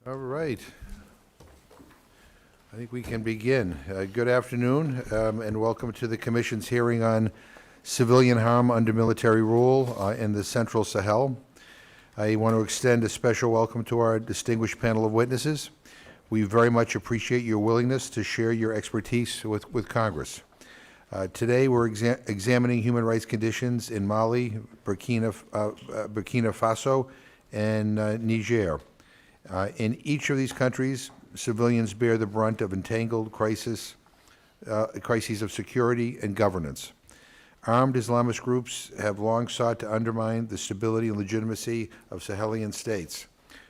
All right. I think we can begin. Good afternoon, and welcome to the Commission's hearing on civilian harm under military rule in the Central Sahel. I want to extend a special welcome to our distinguished panel of witnesses. We very much appreciate your willingness to share your expertise with Congress. Today, we're examining human rights conditions in Mali, Burkina Faso, and Niger. In each of these countries, civilians bear the brunt of entangled crises of security and governance. Armed Islamist groups have long sought to undermine the stability and legitimacy of Sahelian states.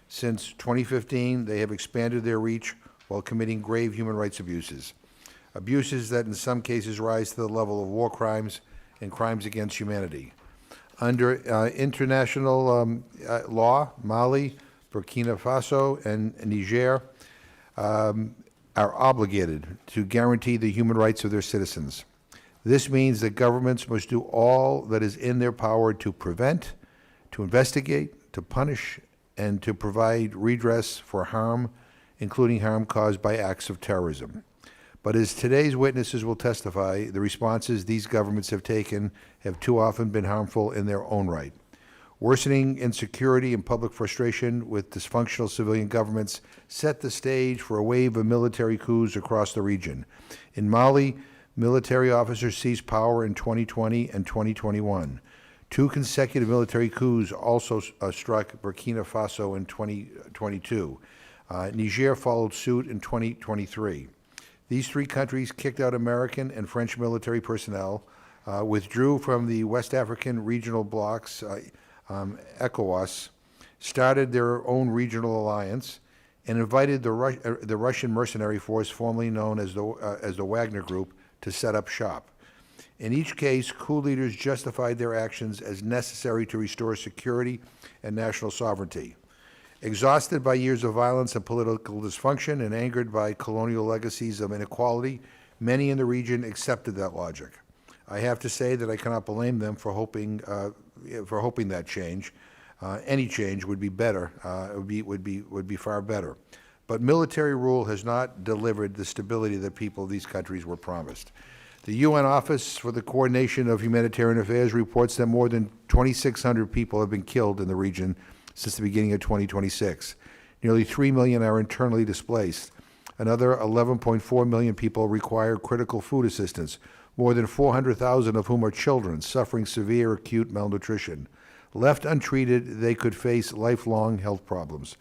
Since 2015, they have expanded their reach while committing grave human rights abuses that in some cases rise to the level of war crimes and crimes against humanity. Under international law, Mali, Burkina Faso, and Niger are obligated to guarantee the human rights of their citizens. This means that governments must do all that is in their power to prevent, to investigate, to punish, and to provide redress for harm, including harm caused by acts of terrorism. But as today's witnesses will testify, the responses these governments have taken have too often been harmful in their own right. Worsening insecurity and public frustration with dysfunctional civilian governments set the stage for a wave of military coups across the region. In Mali, military officers seized power in 2020 and 2021. Two consecutive military coups also struck Burkina Faso in 2022. Niger followed suit in 2023. These three countries kicked out American and French military personnel, withdrew from the West African regional blocs, ECOWAS, started their own regional alliance, and invited the Russian mercenary force, formerly known as the Wagner Group, to set up shop. In each case, coup leaders justified their actions as necessary to restore security and national sovereignty. Exhausted by years of violence and political dysfunction and angered by colonial legacies of inequality, many in the region accepted that logic. I have to say that I cannot blame them for hoping that change. Any change would be better. Would be far better. But military rule has not delivered the stability that people of these countries were promised. The UN Office for the Coordination of Humanitarian Affairs reports that more than 2,600 people have been killed in the region since the beginning of 2026. Nearly 3 million are internally displaced. Another 11.4 million people require critical food assistance, more than 400,000 of whom are children suffering severe acute malnutrition. Left untreated, they could face lifelong health problems.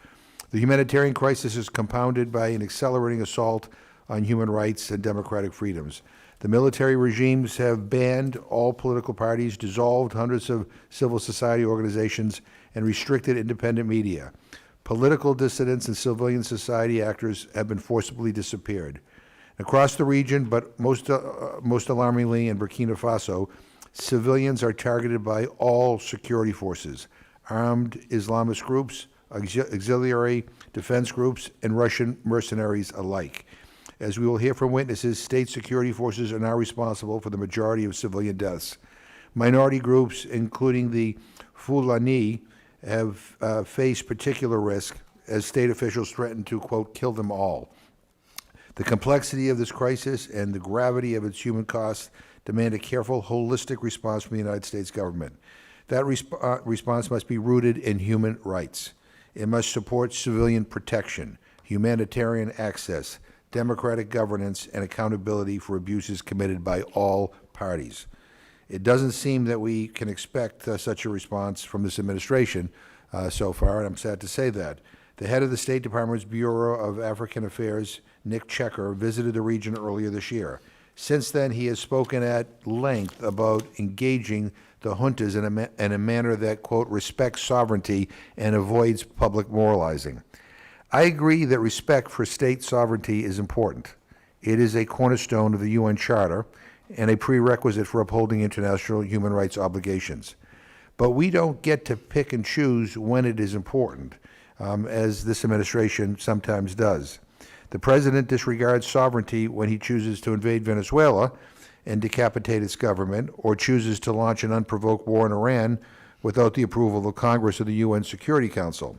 The humanitarian crisis is compounded by an accelerating assault on human rights and democratic freedoms. The military regimes have banned all political parties, dissolved hundreds of civil society organizations, and restricted independent media. Political dissidents and civilian society actors have been forcibly disappeared. Across the region, but most alarmingly in Burkina Faso, civilians are targeted by all security forces, armed Islamist groups, auxiliary defense groups, and Russian mercenaries alike. As we will hear from witnesses, state security forces are now responsible for the majority of civilian deaths. Minority groups, including the Fulani, have faced particular risk as state officials threaten to, quote, kill them all. The complexity of this crisis and the gravity of its human costs demand a careful, holistic response from the United States government. That response must be rooted in human rights. It must support civilian protection, humanitarian access, democratic governance, and accountability for abuses committed by all parties. It doesn't seem that we can expect such a response from this administration so far, and I'm sad to say that. The head of the State Department's Bureau of African Affairs, Nick Checker, visited the region earlier this year. Since then, he has spoken at length about engaging the juntas in a manner that, quote, respects sovereignty and avoids public moralizing. I agree that respect for state sovereignty is important. It is a cornerstone of the UN Charter and a prerequisite for upholding international human rights obligations. But we don't get to pick and choose when it is important, as this administration sometimes does. The president disregards sovereignty when he chooses to invade Venezuela and decapitate its government, or chooses to launch an unprovoked war in Iran without the approval of Congress or the UN Security Council.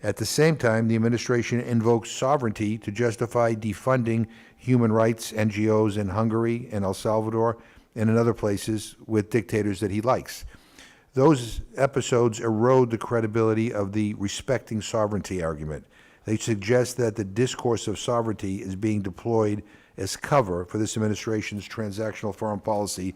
At the same time, the administration invokes sovereignty to justify defunding human rights NGOs in Hungary and El Salvador and in other places with dictators that he likes. Those episodes erode the credibility of the respecting sovereignty argument. They suggest that the discourse of sovereignty is being deployed as cover for this administration's transactional foreign policy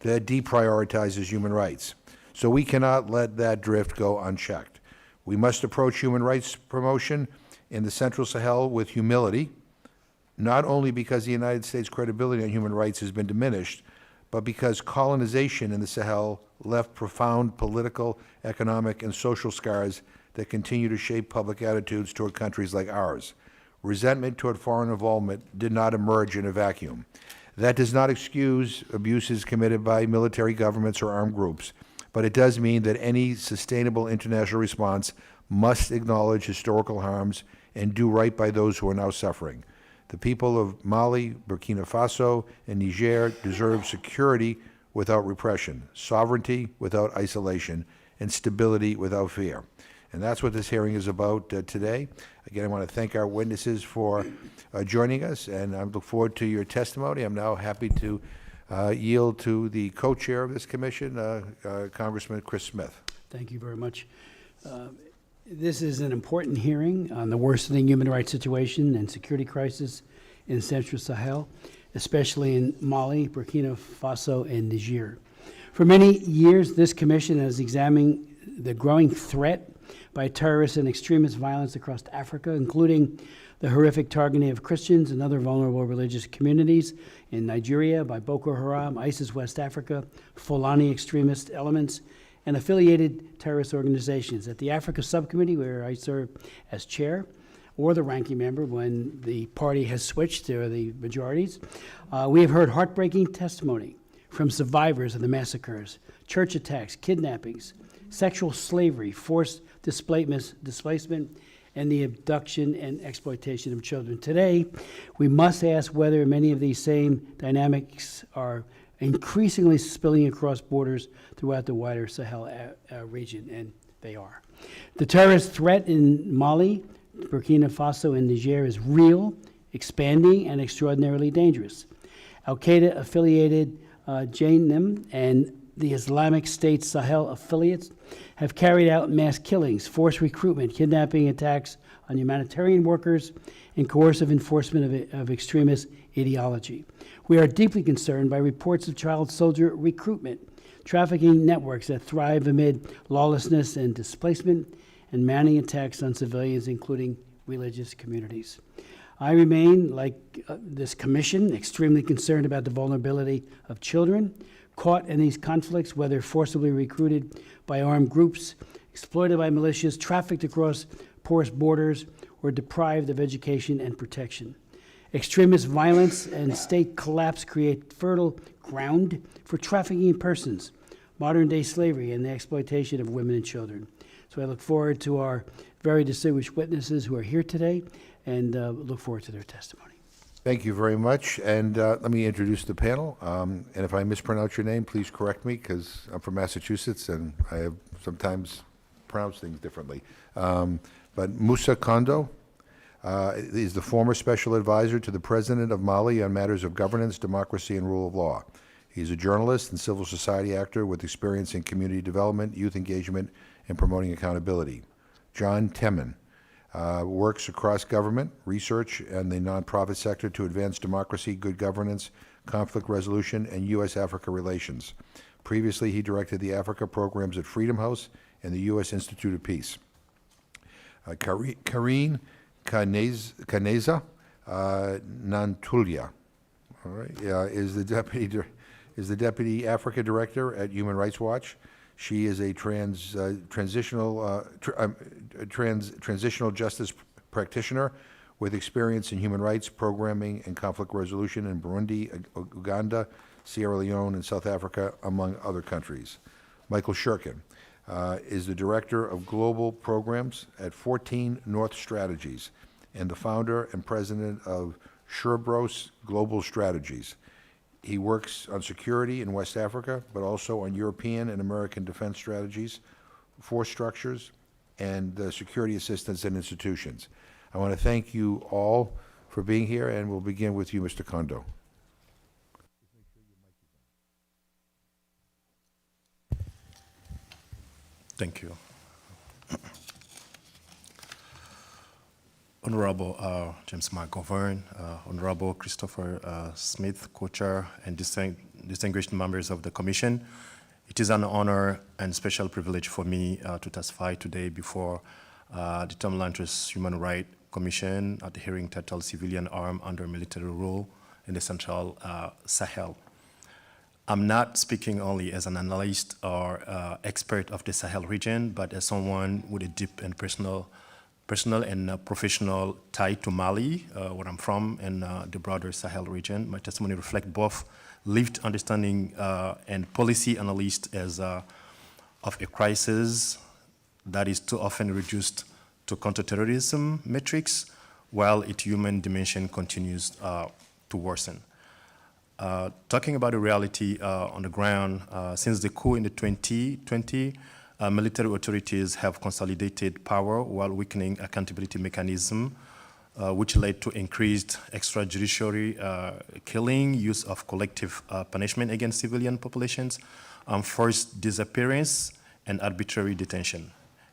that deprioritizes human rights. So we cannot let that drift go unchecked. We must approach human rights promotion in the Central Sahel with humility, not only because the United States' credibility on human rights has been diminished, but because colonization in the Sahel left profound political, economic, and social scars that continue to shape public attitudes toward countries like ours. Resentment toward foreign involvement did not emerge in a vacuum. That does not excuse abuses committed by military governments or armed groups, but it does mean that any sustainable international response must acknowledge historical harms and do right by those who are now suffering. The people of Mali, Burkina Faso, and Niger deserve security without repression, sovereignty without isolation, and stability without fear. And that's what this hearing is about today. Again, I want to thank our witnesses for joining us, and I look forward to your testimony. I'm now happy to yield to the co-chair of this commission, Congressman Chris Smith. Thank you very much. This is an important hearing on the worsening human rights situation and security crisis in Central Sahel, especially in Mali, Burkina Faso, and Niger. For many years, this commission has examined the growing threat by terrorist and extremist violence across Africa, including the horrific targeting of Christians and other vulnerable religious communities in Nigeria by Boko Haram, ISIS West Africa, Fulani extremist elements, and affiliated terrorist organizations. At the Africa Subcommittee, where I serve as chair, or the ranking member when the party has switched to the majorities, we have heard heartbreaking testimony from survivors of the massacres, church attacks, kidnappings, sexual slavery, forced displacement, and the abduction and exploitation of children. Today, we must ask whether many of these same dynamics are increasingly spilling across borders throughout the wider Sahel region, and they are. The terrorist threat in Mali, Burkina Faso, and Niger is real, expanding, and extraordinarily dangerous. Al-Qaeda-affiliated Jainim and the Islamic State Sahel affiliates have carried out mass killings, forced recruitment, kidnapping attacks on humanitarian workers, and coercive enforcement of extremist ideology. We are deeply concerned by reports of child soldier recruitment, trafficking networks that thrive amid lawlessness and displacement, and manning attacks on civilians, including religious communities. I remain, like this commission, extremely concerned about the vulnerability of children caught in these conflicts, whether forcibly recruited by armed groups, exploited by militias, trafficked across porous borders, or deprived of education and protection. Extremist violence and state collapse create fertile ground for trafficking in persons, modern-day slavery, and the exploitation of women and children. So I look forward to our very distinguished witnesses who are here today, and look forward to their testimony. Thank you very much, and let me introduce the panel. And if I mispronounce your name, please correct me, because I'm from Massachusetts, and I have sometimes pronounced things differently. But Musa Kondo is the former special advisor to the president of Mali on matters of governance, democracy, and rule of law. He's a journalist and civil society actor with experience in community development, youth engagement, and promoting accountability. John Temin works across government, research, and the nonprofit sector to advance democracy, good governance, conflict resolution, and U.S.-Africa relations. Previously, he directed the Africa programs at Freedom House and the U.S. Institute of Peace. Karine Caneza Nantulia, all right, is the deputy Africa director at Human Rights Watch. She is a transitional justice practitioner with experience in human rights programming and conflict resolution in Burundi, Uganda, Sierra Leone, and South Africa, among other countries. Michael Shurkin is the director of global programs at 14 North Strategies and the founder and president of Sherbros Global Strategies. He works on security in West Africa, but also on European and American defense strategies, force structures, and security assistance and institutions. I want to thank you all for being here, and we'll begin with you, Mr. Kondo. Thank you. Honorable James McGovern, Honorable Christopher Smith, co-chair, and distinguished members of the Commission, it is an honor and special privilege for me to testify today before the Lantos Human Rights Commission at the hearing titled Civilian Arm Under Military Rule in the Central Sahel. I'm not speaking only as an analyst or expert of the Sahel region, but as someone with a deep and personal and professional tie to Mali, where I'm from, and the broader Sahel region. My testimony reflects both lived understanding and policy analysis of a crisis that is too often reduced to counterterrorism metrics, while its human dimension continues to worsen. Talking about the reality on the ground, since the coup in the 2020, military authorities have consolidated power while weakening accountability mechanism, which led to increased extrajudicial killing, use of collective punishment against civilian populations, forced disappearance, and arbitrary detention.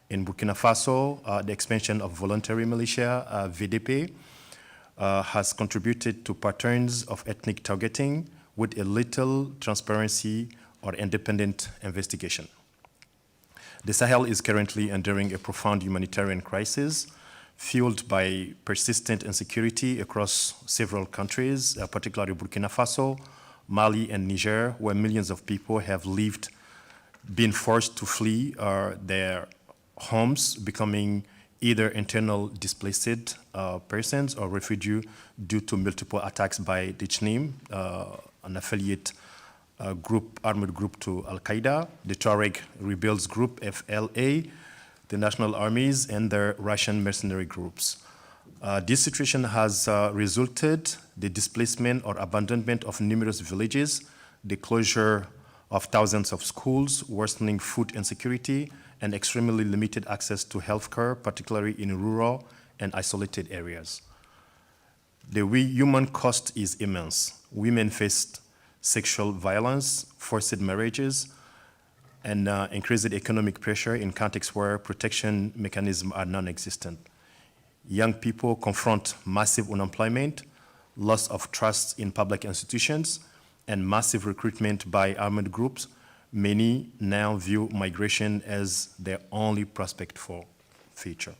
In Burkina Faso, the expansion of voluntary militia, VDP, has contributed to patterns of ethnic targeting with a little transparency or independent investigation. The Sahel is currently enduring a profound humanitarian crisis fueled by persistent insecurity across several countries, particularly Burkina Faso, Mali, and Niger, where millions of people have been forced to flee their homes, becoming either internal displaced persons or refugees due to multiple attacks by the JNIM, an affiliate armored group to Al-Qaeda, the Tuareg rebels group, FLA, the national armies, and their Russian mercenary groups. This situation has resulted the displacement or abandonment of numerous villages, the closure of thousands of schools, worsening food insecurity, and extremely limited access to healthcare, particularly in rural and isolated areas. The human cost is immense. Women face sexual violence, forced marriages, and increased economic pressure in contexts where protection mechanisms are non-existent. Young people confront massive unemployment, loss of trust in public institutions, and massive recruitment by armed groups. Many now view migration as their only prospect for future.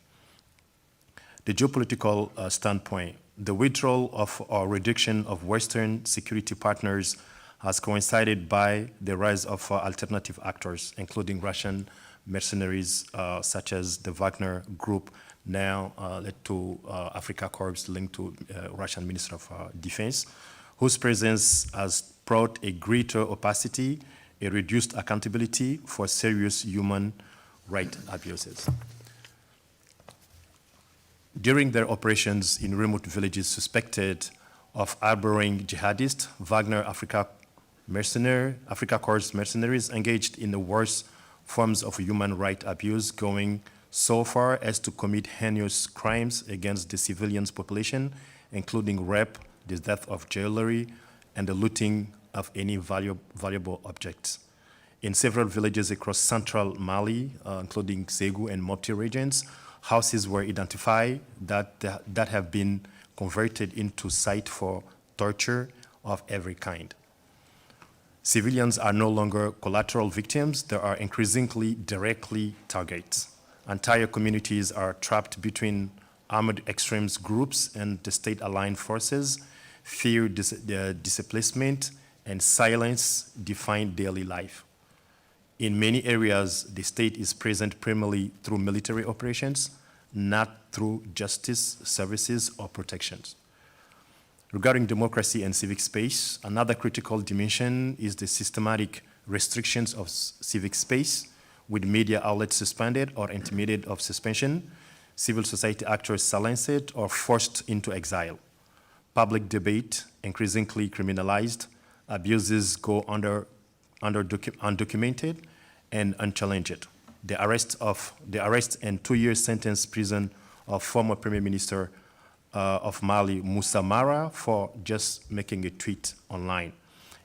The geopolitical standpoint, the withdrawal of or reduction of Western security partners has coincided by the rise of alternative actors, including Russian mercenaries such as the Wagner Group, now led to Africa Corps linked to Russian Minister of Defense, whose presence has brought a greater opacity, a reduced accountability for serious human rights abuses. During their operations in remote villages suspected of harboring jihadists, Wagner Africa Corps mercenaries engaged in the worst forms of human rights abuse, going so far as to commit heinous crimes against the civilians population, including rape, the death of jewelry, and the looting of any valuable objects. In several villages across central Mali, including Ségou and Mopti regions, houses were identified that have been converted into sites for torture of every kind. Civilians are no longer collateral victims, they are increasingly directly targets. Entire communities are trapped between armed extremist groups and the state-aligned forces. Fear, displacement, and silence define daily life. In many areas, the state is present primarily through military operations, not through justice services or protections. Regarding democracy and civic space, another critical dimension is the systematic restrictions of civic space, with media outlets suspended or intimidated of suspension, civil society actors silenced or forced into exile. Public debate increasingly criminalized, abuses go undocumented and unchallenged. the arrest and 2-year sentence prison of former Premier Minister of Mali, Moussa Mara, for just making a tweet online.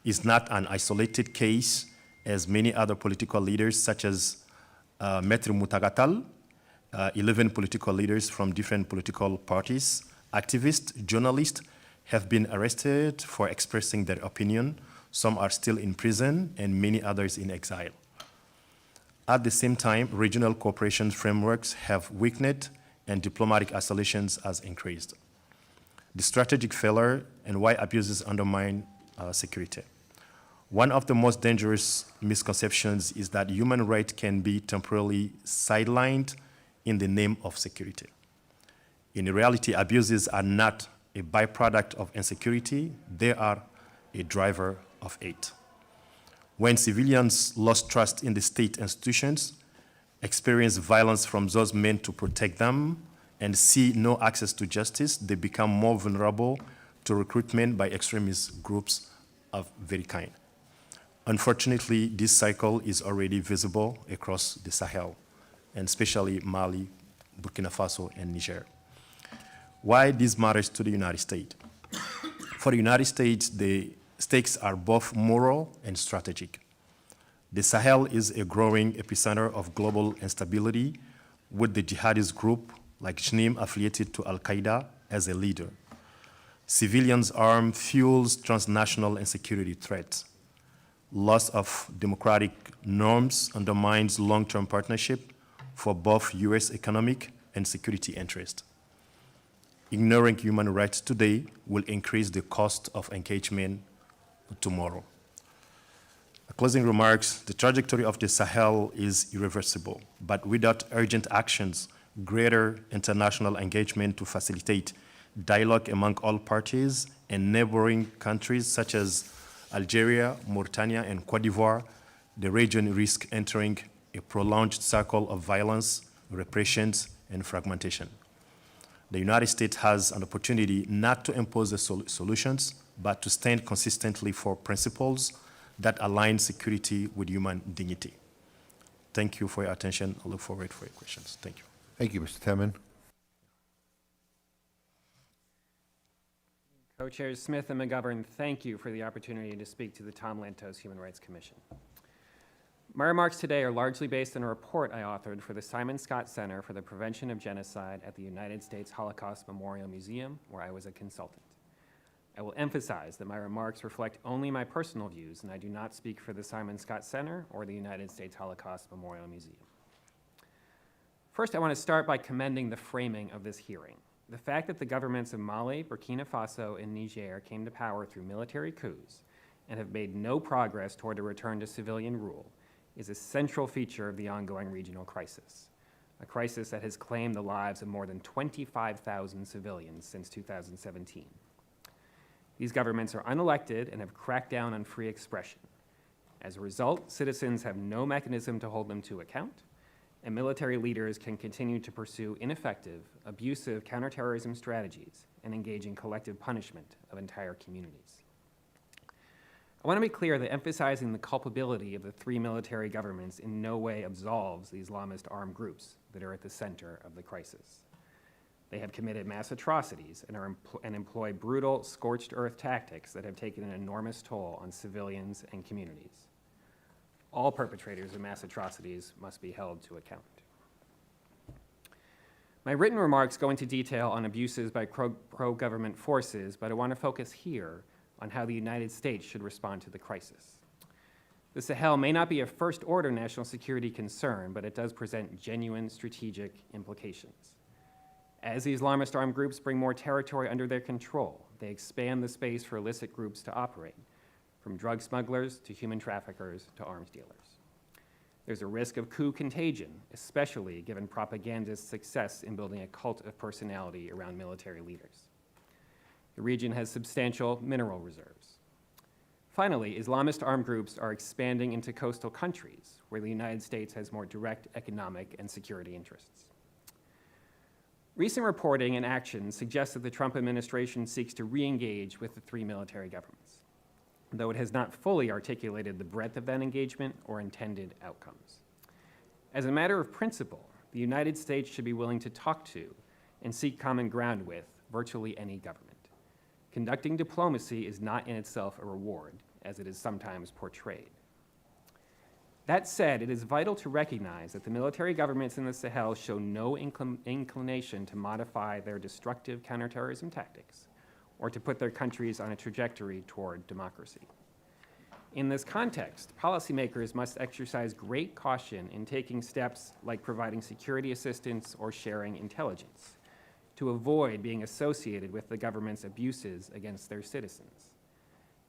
Is not an isolated case, as many other political leaders, such as Maître Moutagatal, 11 political leaders from different political parties, activists, journalists, have been arrested for expressing their opinion. Some are still in prison, and many others in exile. At the same time, regional cooperation frameworks have weakened and diplomatic isolations has increased. The strategic failure and why abuses undermine security. One of the most dangerous misconceptions is that human rights can be temporarily sidelined in the name of security. In reality, abuses are not a byproduct of insecurity, they are a driver of it. When civilians lost trust in the state institutions, experience violence from those meant to protect them, and see no access to justice, they become more vulnerable to recruitment by extremist groups of very kind. Unfortunately, this cycle is already visible across the Sahel, and especially Mali, Burkina Faso, and Niger. Why this matters to the United States? For the United States, the stakes are both moral and strategic. The Sahel is a growing epicenter of global instability, with the jihadist group like JNIM affiliated to Al-Qaeda as a leader. Civilians' arm fuels transnational insecurity threats. Loss of democratic norms undermines long-term partnership for both U.S. economic and security interests. Ignoring human rights today will increase the cost of engagement tomorrow. Closing remarks, the trajectory of the Sahel is irreversible, but without urgent actions, greater international engagement to facilitate dialogue among all parties and neighboring countries such as Algeria, Mauritania, and Cote d'Ivoire, the region risks entering a prolonged cycle of violence, repressions, and fragmentation. The United States has an opportunity not to impose the solutions, but to stand consistently for principles that align security with human dignity. Thank you for your attention. I look forward for your questions. Thank you. Thank you, Mr. Temin. Co-chairs Smith and McGovern, thank you for the opportunity to speak to the Tom Lantos Human Rights Commission. My remarks today are largely based on a report I authored for the Simon Scott Center for the Prevention of Genocide at the United States Holocaust Memorial Museum, where I was a consultant. I will emphasize that my remarks reflect only my personal views, and I do not speak for the Simon Scott Center or the United States Holocaust Memorial Museum. First, I want to start by commending the framing of this hearing. The fact that the governments of Mali, Burkina Faso, and Niger came to power through military coups and have made no progress toward a return to civilian rule is a central feature of the ongoing regional crisis, a crisis that has claimed the lives of more than 25,000 civilians since 2017. These governments are unelected and have cracked down on free expression. As a result, citizens have no mechanism to hold them to account, and military leaders can continue to pursue ineffective, abusive counterterrorism strategies and engage in collective punishment of entire communities. I want to be clear that emphasizing the culpability of the three military governments in no way absolves the Islamist armed groups that are at the center of the crisis. They have committed mass atrocities and employ brutal, scorched earth tactics that have taken an enormous toll on civilians and communities. All perpetrators of mass atrocities must be held to account. My written remarks go into detail on abuses by pro-government forces, but I want to focus here on how the United States should respond to the crisis. The Sahel may not be a first-order national security concern, but it does present genuine strategic implications. As the Islamist armed groups bring more territory under their control, they expand the space for illicit groups to operate, from drug smugglers to human traffickers to arms dealers. There's a risk of coup contagion, especially given propagandists' success in building a cult of personality around military leaders. The region has substantial mineral reserves. Finally, Islamist armed groups are expanding into coastal countries where the United States has more direct economic and security interests. Recent reporting and action suggests that the Trump administration seeks to re-engage with the three military governments, though it has not fully articulated the breadth of that engagement or intended outcomes. As a matter of principle, the United States should be willing to talk to and seek common ground with virtually any government. Conducting diplomacy is not in itself a reward, as it is sometimes portrayed. That said, it is vital to recognize that the military governments in the Sahel show no inclination to modify their destructive counterterrorism tactics or to put their countries on a trajectory toward democracy. In this context, policymakers must exercise great caution in taking steps like providing security assistance or sharing intelligence to avoid being associated with the government's abuses against their citizens.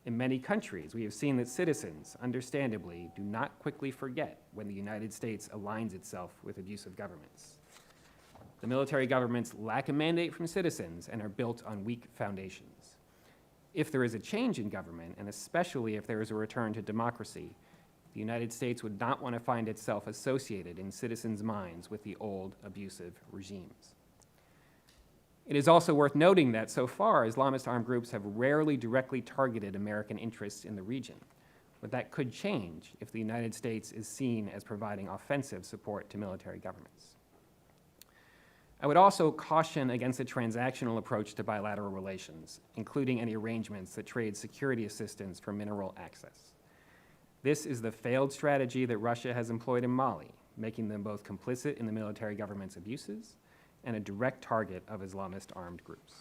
In many countries, we have seen that citizens, understandably, do not quickly forget when the United States aligns itself with abusive governments. The military governments lack a mandate from citizens and are built on weak foundations. If there is a change in government, and especially if there is a return to democracy, the United States would not want to find itself associated in citizens' minds with the old abusive regimes. It is also worth noting that so far, Islamist armed groups have rarely directly targeted American interests in the region, but that could change if the United States is seen as providing offensive support to military governments. I would also caution against a transactional approach to bilateral relations, including any arrangements that trade security assistance for mineral access. This is the failed strategy that Russia has employed in Mali, making them both complicit in the military government's abuses and a direct target of Islamist armed groups.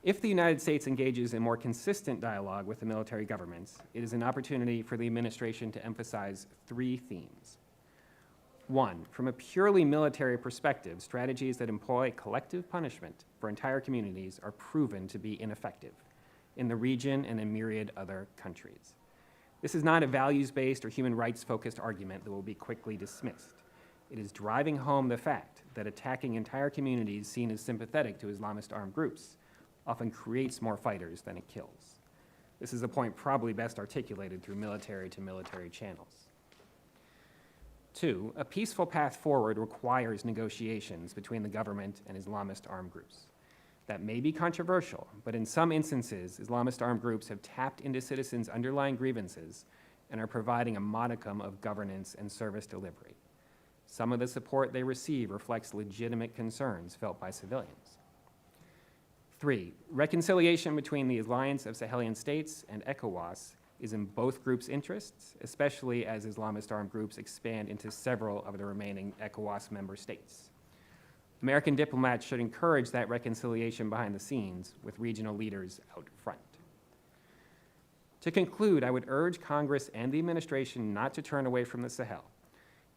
If the United States engages in more consistent dialogue with the military governments, it is an opportunity for the administration to emphasize three themes. One, from a purely military perspective, strategies that employ collective punishment for entire communities are proven to be ineffective in the region and in myriad other countries. This is not a values-based or human rights-focused argument that will be quickly dismissed. It is driving home the fact that attacking entire communities seen as sympathetic to Islamist armed groups often creates more fighters than it kills. This is a point probably best articulated through military-to-military channels. Two, a peaceful path forward requires negotiations between the government and Islamist armed groups. That may be controversial, but in some instances, Islamist armed groups have tapped into citizens' underlying grievances and are providing a modicum of governance and service delivery. Some of the support they receive reflects legitimate concerns felt by civilians. Three, reconciliation between the Alliance of Sahelian States and ECOWAS is in both groups' interests, especially as Islamist armed groups expand into several of the remaining ECOWAS member states. American diplomats should encourage that reconciliation behind the scenes with regional leaders out front. To conclude, I would urge Congress and the administration not to turn away from the Sahel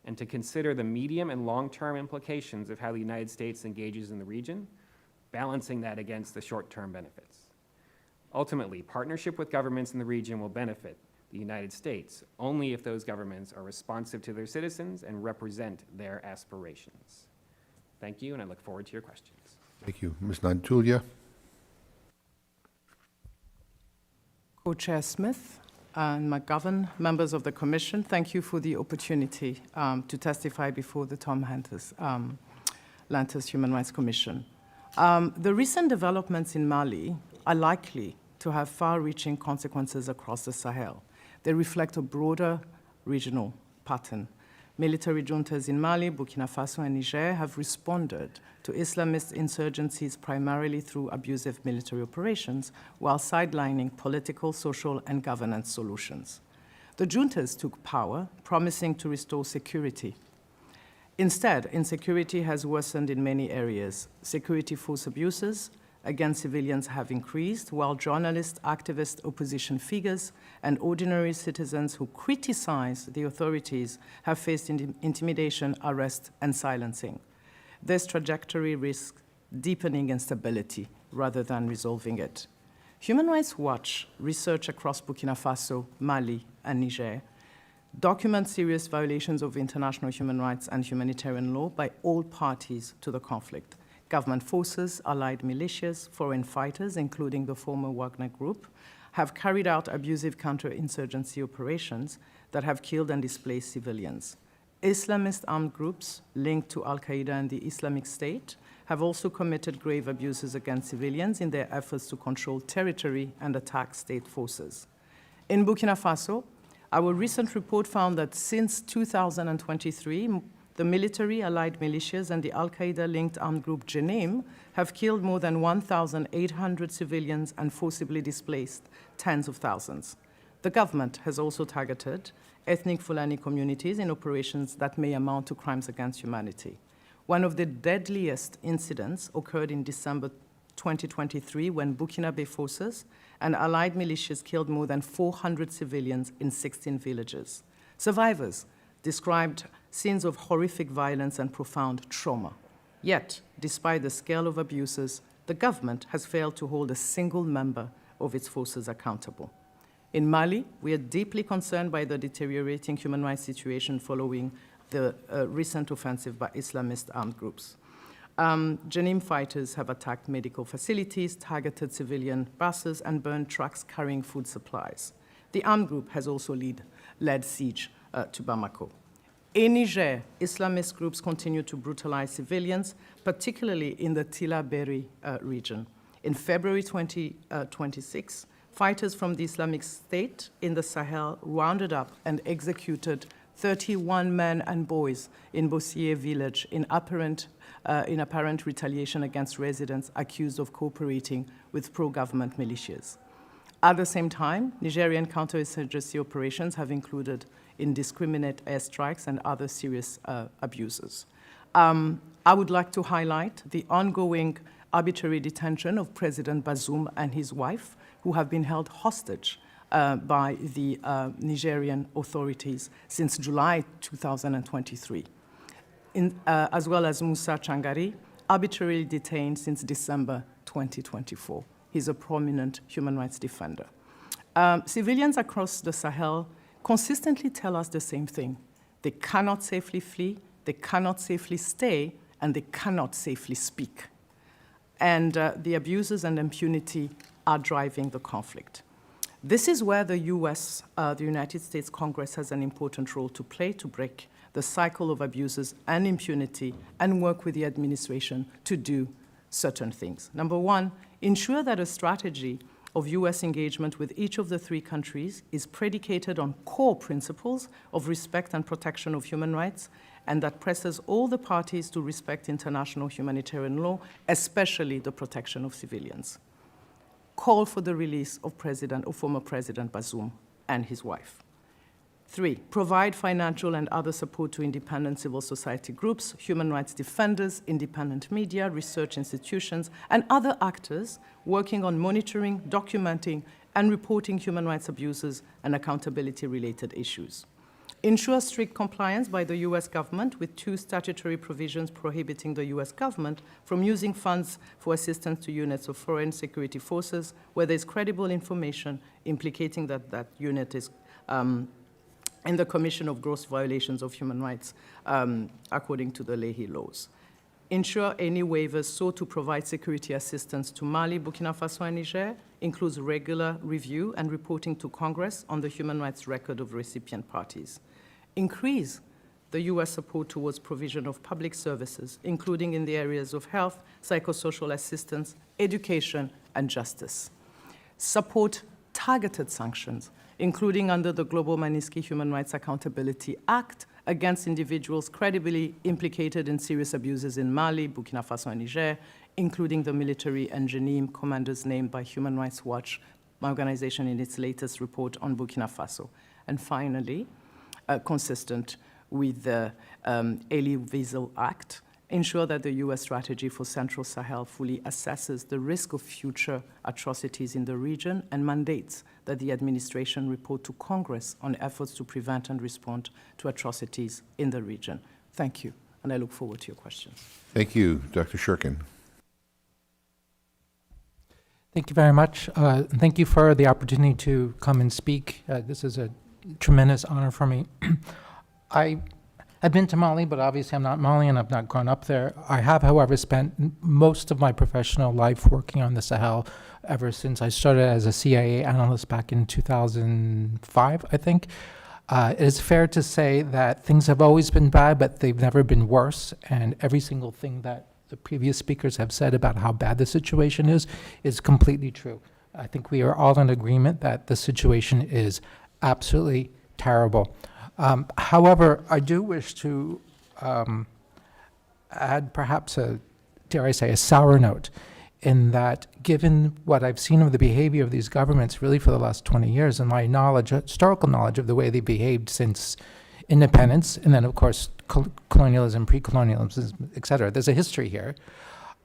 and to consider the medium and long-term implications of how the United States engages in the region, balancing that against the short-term benefits. Ultimately, partnership with governments in the region will benefit the United States only if those governments are responsive to their citizens and represent their aspirations. Thank you, and I look forward to your questions. Thank you. Ms. Nantulia? Co-Chair Smith and McGovern, members of the Commission, thank you for the opportunity to testify before the Lantos Human Rights Commission. The recent developments in Mali are likely to have far-reaching consequences across the Sahel. They reflect a broader regional pattern. Military juntas in Mali, Burkina Faso, and Niger have responded to Islamist insurgencies primarily through abusive military operations, while sidelining political, social, and governance solutions. The juntas took power, promising to restore security. Instead, insecurity has worsened in many areas. Security force abuses against civilians have increased, while journalists, activists, opposition figures, and ordinary citizens who criticize the authorities have faced intimidation, arrest, and silencing. This trajectory risks deepening instability rather than resolving it. Human Rights Watch research across Burkina Faso, Mali, and Niger documents serious violations of international human rights and humanitarian law by all parties to the conflict. Government forces, allied militias, foreign fighters, including the former Wagner Group, have carried out abusive counterinsurgency operations that have killed and displaced civilians. Islamist armed groups linked to Al-Qaeda and the Islamic State have also committed grave abuses against civilians in their efforts to control territory and attack state forces. In Burkina Faso, Our recent report found that since 2023, the military, allied militias, and the al-Qaeda-linked armed group Jenim have killed more than 1,800 civilians and forcibly displaced tens of thousands. The government has also targeted ethnic Fulani communities in operations that may amount to crimes against humanity. One of the deadliest incidents occurred in December 2023 when Burkina forces and allied militias killed more than 400 civilians in 16 villages. Survivors described scenes of horrific violence and profound trauma. Yet, despite the scale of abuses, the government has failed to hold a single member of its forces accountable. In Mali, we are deeply concerned by the deteriorating human rights situation following the recent offensive by Islamist armed groups. Jenim fighters have attacked medical facilities, targeted civilian buses, and burned trucks carrying food supplies. The armed group has also led siege to Bamako. In Niger, Islamist groups continue to brutalize civilians, particularly in the Tillabéri region. In February 2026, fighters from the Islamic State in the Sahel rounded up and executed 31 men and boys in Bossier village in apparent retaliation against residents accused of cooperating with pro-government militias. At the same time, Nigerian counterinsurgency operations have included indiscriminate airstrikes and other serious abuses. I would like to highlight the ongoing arbitrary detention of President Bazoum and his wife, who have been held hostage by the Nigerian authorities since July 2023, as well as Moussa Changari, arbitrarily detained since December 2024. He's a prominent human rights defender. Civilians across the Sahel consistently tell us the same thing. They cannot safely flee, they cannot safely stay, and they cannot safely speak. And the abuses and impunity are driving the conflict. This is where the the United States Congress, has an important role to play to break the cycle of abuses and impunity and work with the administration to do certain things. Number one, ensure that a strategy of US engagement with each of the three countries is predicated on core principles of respect and protection of human rights, and that presses all the parties to respect international humanitarian law, especially the protection of civilians. Call for the release of former President Bazoum and his wife. 3, provide financial and other support to independent civil society groups, human rights defenders, independent media, research institutions, and other actors working on monitoring, documenting, and reporting human rights abuses and accountability-related issues. Ensure strict compliance by the US government with 2 statutory provisions prohibiting the US government from using funds for assistance to units of foreign security forces where there is credible information implicating that that unit is in the commission of gross violations of human rights according to the Leahy laws. Ensure any waivers sought to provide security assistance to Mali, Burkina Faso, and Niger includes regular review and reporting to Congress on the human rights record of recipient parties. Increase the US support towards provision of public services, including in the areas of health, psychosocial assistance, education, and justice. Support targeted sanctions, including under the Global Magnitsky Human Rights Accountability Act, against individuals credibly implicated in serious abuses in Mali, Burkina Faso, and Niger, including the military and Jenim commanders named by Human Rights Watch, my organization, in its latest report on Burkina Faso. And finally, consistent with the Elie-Wiesel Act, ensure that the US strategy for Central Sahel fully assesses the risk of future atrocities in the region and mandates that the administration report to Congress on efforts to prevent and respond to atrocities in the region. Thank you, and I look forward to your questions. Thank you, Dr. Shurkin. Thank you very much. Thank you for the opportunity to come and speak. This is a tremendous honor for me. I've been to Mali, but obviously I'm not Malian. I've not grown up there. I have, however, spent most of my professional life working on the Sahel ever since I started as a CIA analyst back in 2005, I think. It is fair to say that things have always been bad, but they've never been worse. And every single thing that the previous speakers have said about how bad the situation is completely true. I think we are all in agreement that the situation is absolutely terrible. However, I do wish to add perhaps a, dare I say, a sour note, in that given what I've seen of the behavior of these governments really for the last 20 years and my knowledge, historical knowledge of the way they behaved since independence, and then of course colonialism, pre-colonialism, et cetera. There's a history here.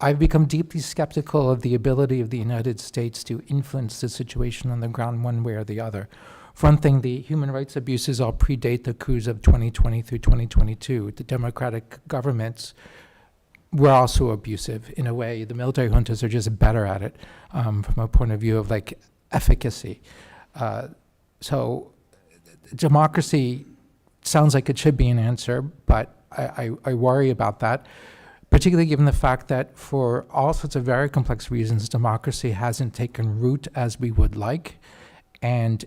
I've become deeply skeptical of the ability of the United States to influence the situation on the ground one way or the other. For one thing, the human rights abuses all predate the coups of 2020 through 2022. The democratic governments were also abusive in a way. The military juntas are just better at it from a point of view of like efficacy. So democracy sounds like it should be an answer, but I worry about that, particularly given the fact that for all sorts of very complex reasons, democracy hasn't taken root as we would like. And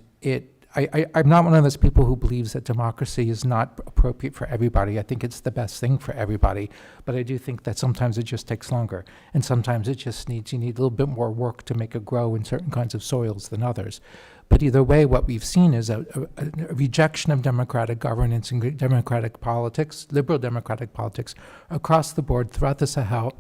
I'm not one of those people who believes that democracy is not appropriate for everybody. I think it's the best thing for everybody. But I do think that sometimes it just takes longer. And sometimes it just you need a little bit more work to make it grow in certain kinds of soils than others. But either way, what we've seen is a rejection of democratic governance and democratic politics, liberal democratic politics, across the board throughout the Sahel.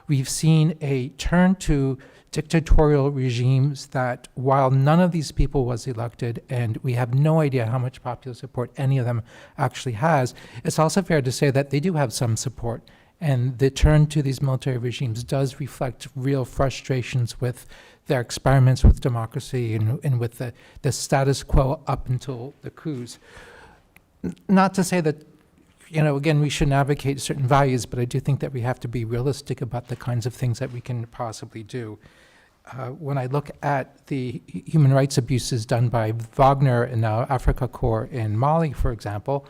We've seen a turn to dictatorial regimes that, while none of these people was elected, and we have no idea how much popular support any of them actually has, it's also fair to say that they do have some support. And the turn to these military regimes does reflect real frustrations with their experiments with democracy and with the status quo up until the coups. Not to say that, again, we shouldn't advocate certain values, but I do think that we have to be realistic about the kinds of things that we can possibly do. When I look at the human rights abuses done by Wagner and now Africa Corps in Mali, for example,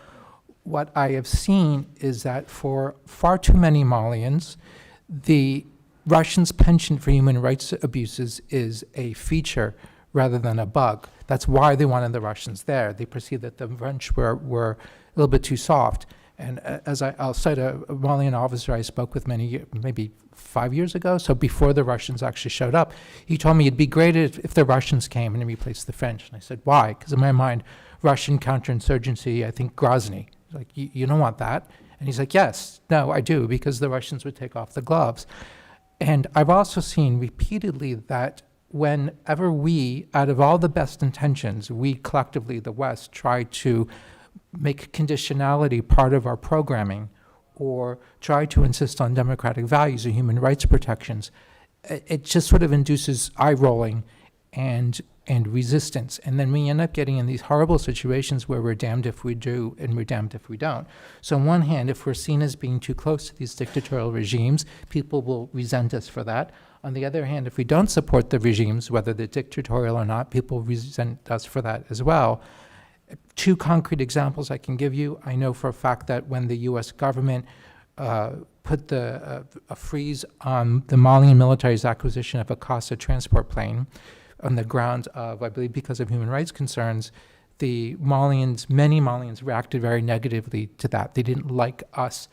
what I have seen is that for far too many Malians, the Russians' penchant for human rights abuses is a feature rather than a bug. That's why they wanted the Russians there. They perceived that the French were a little bit too soft. And as I'll cite a Malian officer I spoke with maybe 5 years ago, so before the Russians actually showed up, he told me it'd be great if the Russians came and replaced the French. And I said, why? Because in my mind, Russian counterinsurgency, I think Grozny. Like, you don't want that? And he's like, yes, no, I do, because the Russians would take off the gloves. And I've also seen repeatedly that whenever we, out of all the best intentions, we collectively, the West, try to make conditionality part of our programming or try to insist on democratic values or human rights protections, it just sort of induces eye-rolling and resistance. And then we end up getting in these horrible situations where we're damned if we do and we're damned if we don't. So on one hand, if we're seen as being too close to these dictatorial regimes, people will resent us for that. On the other hand, if we don't support the regimes, whether they're dictatorial or not, people resent us for that as well. Two concrete examples I can give you. I know for a fact that when the U.S. government put a freeze on the Malian military's acquisition of a Casa transport plane on the grounds of, I believe because of human rights concerns, many Malians reacted very negatively to that. They didn't like us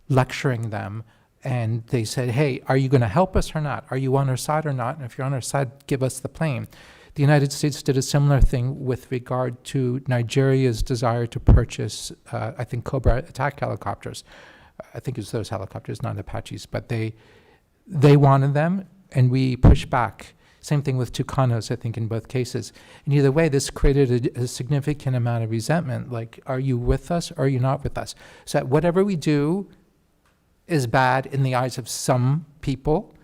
lecturing them, and they said, hey, are you going to help us or not? Are you on our side or not? And if you're on our side, give us the plane. The United States did a similar thing with regard to Nigeria's desire to purchase, I think, Cobra attack helicopters. I think it's those helicopters, not Apaches, but they wanted them, and we pushed back. Same thing with Tucanos, I think, in both cases. And either way, this created a significant amount of resentment. Like, are you with us or are you not with us? So whatever we do is bad in the eyes of some people,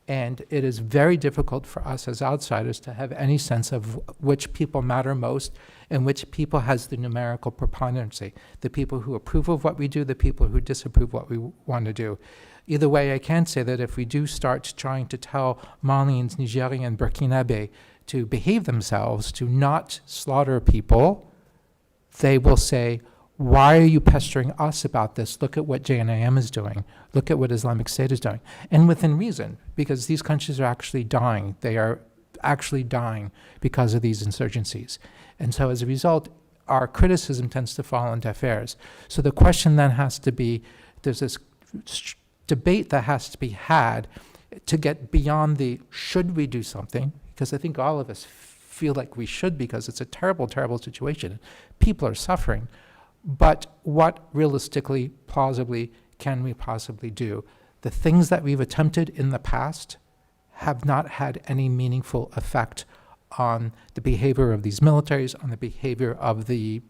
and it is very difficult for us as outsiders to have any sense of which people matter most and which people has the numerical preponderancy, the people who approve of what we do, the people who disapprove what we want to do. Either way, I can say that if we do start trying to tell Malians, Nigerians, Burkinabe to behave themselves, to not slaughter people, they will say, why are you pestering us about this? Look at what JNIM is doing. Look at what Islamic State is doing. And within reason, because these countries are actually dying. They are actually dying because of these insurgencies. And so as a result, our criticism tends to fall on deaf ears. So the question then has to be, there's this debate that has to be had to get beyond the should we do something, because I think all of us feel like we should because it's a terrible, terrible situation. People are suffering. But what realistically, plausibly, can we possibly do? The things that we've attempted in the past have not had any meaningful effect on the behavior of these militaries, on the behavior of the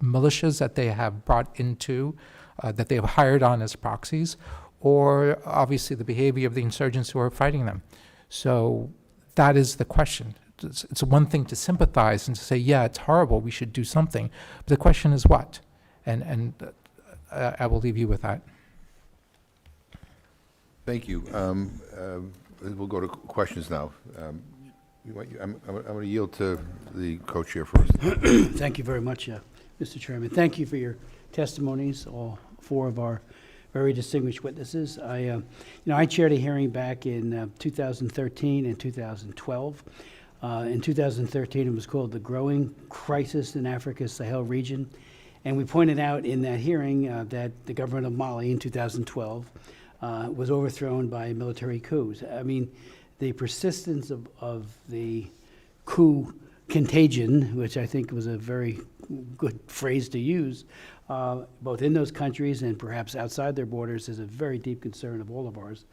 militias that they have brought into, that they have hired on as proxies, or obviously the behavior of the insurgents who are fighting them. So that is the question. It's one thing to sympathize and to say, yeah, it's horrible, we should do something. But the question is what? And I will leave you with that. Thank you. We'll go to questions now. I'm going to yield to the co-chair first. Thank you very much, Mr. Chairman. Thank you for your testimonies, all four of our very distinguished witnesses. I chaired a hearing back in 2013 and 2012. In 2013, it was called the Growing Crisis in Africa's Sahel Region. And we pointed out in that hearing that the government of Mali in 2012 was overthrown by military coups. I mean, the persistence of the coup contagion, which I think was a very good phrase to use, both in those countries and perhaps outside their borders, is a very deep concern of all of ours.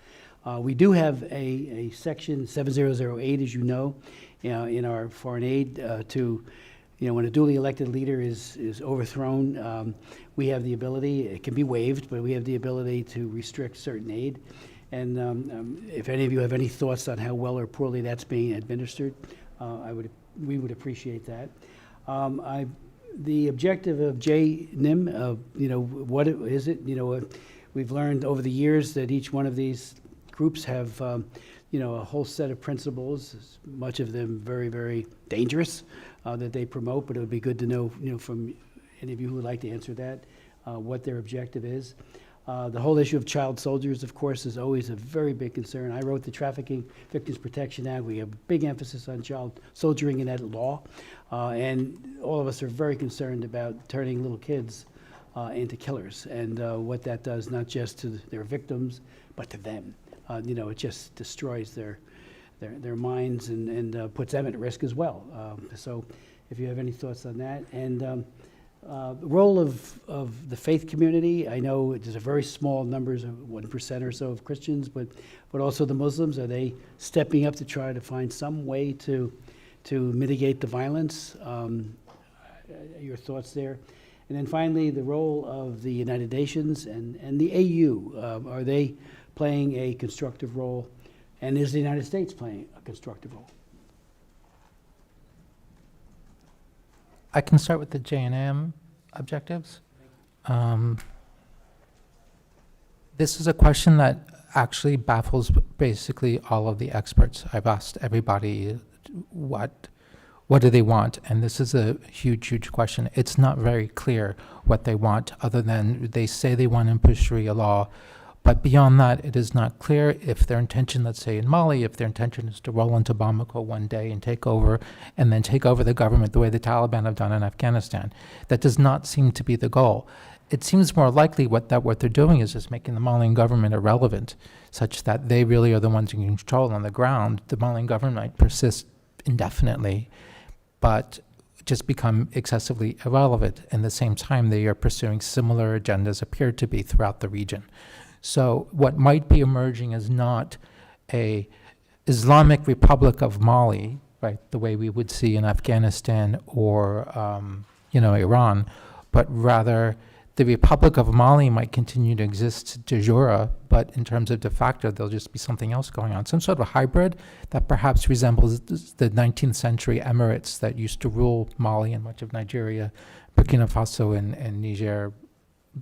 We do have a section 7008, as you know, in our foreign aid to, when a duly elected leader is overthrown, we have the ability, it can be waived, but we have the ability to restrict certain aid. And if any of you have any thoughts on how well or poorly that's being administered, we would appreciate that. The objective of JNIM, what is it? We've learned over the years that each one of these groups have, a whole set of principles, much of them very, very dangerous, that they promote. But it would be good to know, from any of you who would like to answer that, what their objective is. The whole issue of child soldiers, of course, is always a very big concern. I wrote the Trafficking Victims Protection Act. We have a big emphasis on child soldiering in that law. And all of us are very concerned about turning little kids into killers and what that does, not just to their victims, but to them. It just destroys their minds and puts them at risk as well. So if you have any thoughts on that. And the role of the faith community, I know there's a very small numbers of 1% or so of Christians, but also the Muslims. Are they stepping up to try to find some way to mitigate the violence? Your thoughts there? And then finally, the role of the United Nations and the AU. Are they playing a constructive role? And is the United States playing a constructive role? I can start with the J&M objectives. This is a question that actually baffles basically all of the experts. I've asked everybody what do they want, and this is a huge, huge question. It's not very clear what they want, other than they say they want to impose Sharia law. But beyond that, it is not clear if their intention, let's say in Mali, if their intention is to roll into Bamako one day and take over the government the way the Taliban have done in Afghanistan. That does not seem to be the goal. It seems more likely what they're doing is just making the Malian government irrelevant, such that they really are the ones in control on the ground. The Malian government might persist indefinitely, but just become excessively irrelevant. In the same time, they are pursuing similar agendas, appear to be, throughout the region. So what might be emerging is not a Islamic Republic of Mali, right, the way we would see in Afghanistan or, Iran, but rather the Republic of Mali might continue to exist de jure, but in terms of de facto, there'll just be something else going on, some sort of hybrid that perhaps resembles the 19th century emirates that used to rule Mali and much of Nigeria, Burkina Faso and Niger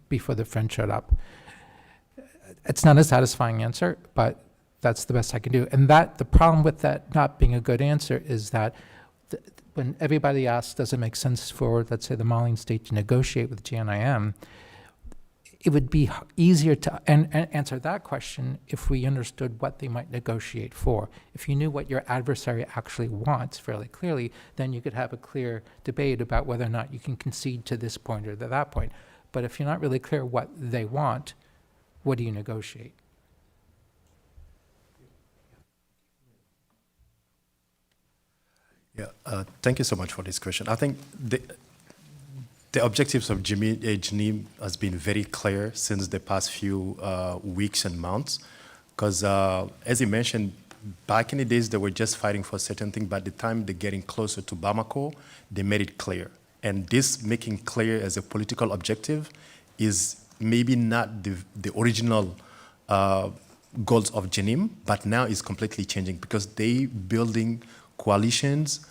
before the French showed up. It's not a satisfying answer, but that's the best I can do. And the problem with that not being a good answer is that when everybody asks, does it make sense for, let's say, the Malian state to negotiate with GNIM, it would be easier to answer that question if we understood what they might negotiate for. If you knew what your adversary actually wants fairly clearly, then you could have a clear debate about whether or not you can concede to this point or to that point. But if you're not really clear what they want, what do you negotiate? Yeah, thank you so much for this question. I think the objectives of JNIM has been very clear since the past few weeks and months, because as you mentioned, back in the days they were just fighting for certain things, but the time they're getting closer to Bamako, they made it clear. And this making clear as a political objective is maybe not the original goals of JNIM, but now is completely changing because they building coalitions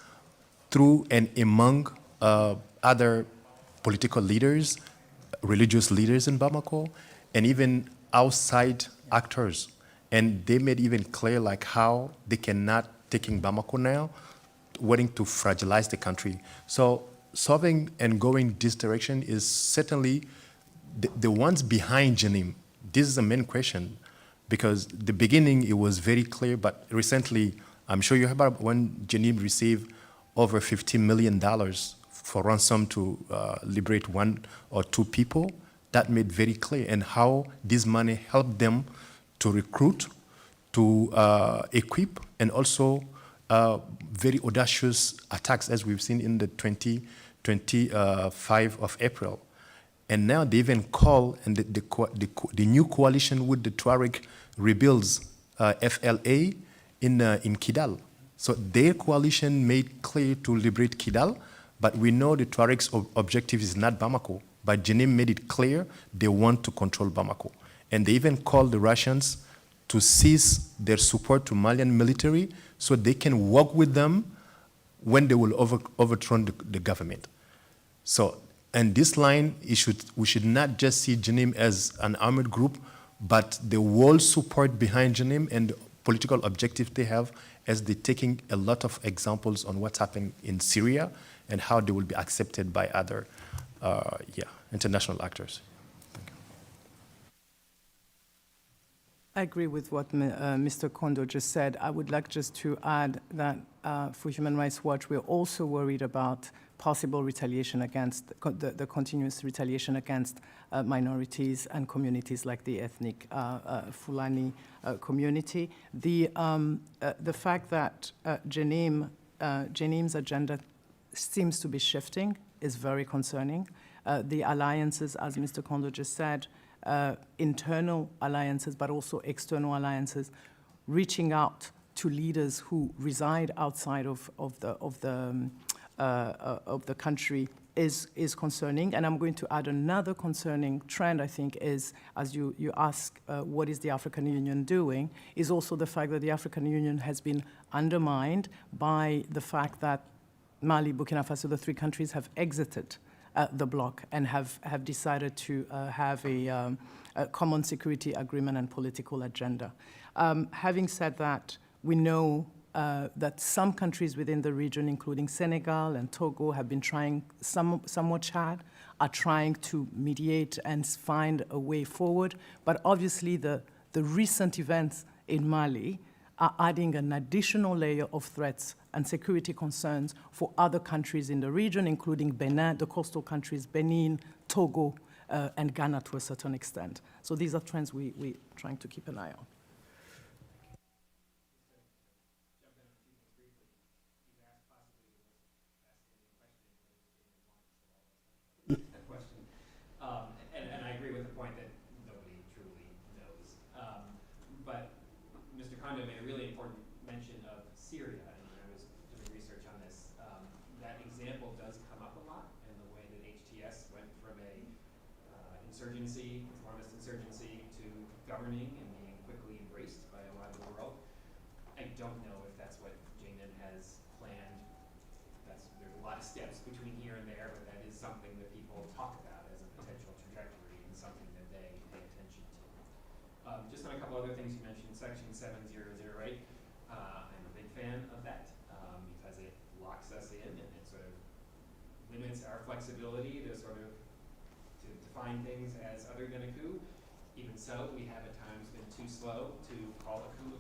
through and among other political leaders, religious leaders in Bamako, and even outside actors. And they made even clear like how they cannot taking Bamako now, wanting to fragilize the country. So solving and going this direction is certainly the ones behind JNIM. This is the main question because the beginning it was very clear, but recently, I'm sure you heard about when JNIM received over $15 million for ransom to liberate one or two people. That made very clear, and how this money helped them to recruit, to equip, and also very audacious attacks, as we've seen in the 25 of April. And now they even call, and the new coalition with the Tuareg rebels, FLA, in Kidal. So their coalition made clear to liberate Kidal, but we know the Tuareg's objective is not Bamako. But JNIM made it clear they want to control Bamako. And they even called the Russians to cease their support to Malian military so they can work with them when they will overthrow the government. So, and this line, we should not just see JNIM as an armed group, but the whole support behind JNIM and the political objective they have, as they're taking a lot of examples on what's happening in Syria and how they will be accepted by other international actors. I agree with what Mr. Kondo just said. I would like just to add that for Human Rights Watch, we're also worried about possible retaliation against the continuous retaliation against minorities and communities like the ethnic Fulani community. The fact that JNIM's agenda seems to be shifting is very concerning. The alliances, as Mr. Kondo just said, internal alliances, but also external alliances, reaching out to leaders who reside outside of the country is concerning. And I'm going to add another concerning trend, I think, is, as you ask, what is the African Union doing, is also the fact that the African Union has been undermined by the fact that Mali, Burkina Faso, the three countries have exited the bloc and have decided to have a common security agreement and political agenda. Having said that, we know that some countries within the region, including Senegal and Togo, have been trying, somewhat Chad, are trying to mediate and find a way forward. But obviously the recent events in Mali are adding an additional layer of threats and security concerns for other countries in the region, including Benin, the coastal countries, Benin, Togo, and Ghana to a certain extent. So these are trends we're trying to keep an eye on. And I agree with the point that nobody truly knows. But Mr. Kondo made a really important mention of Syria, and when I was doing research on this, that example does come up a lot in the way that HTS went from a insurgency, Islamist insurgency, to governing and being quickly embraced by a lot of the world. I don't know if that's what JNIM has planned. There's a lot of steps between here and there, but that is something that people talk about as a potential trajectory and something that they pay attention to. Just on a couple other things you mentioned, Section 7008. I'm a big fan of that because it locks us in and it sort of limits our flexibility to define things as other than a coup. Even so, we have at times been too slow to call a coup,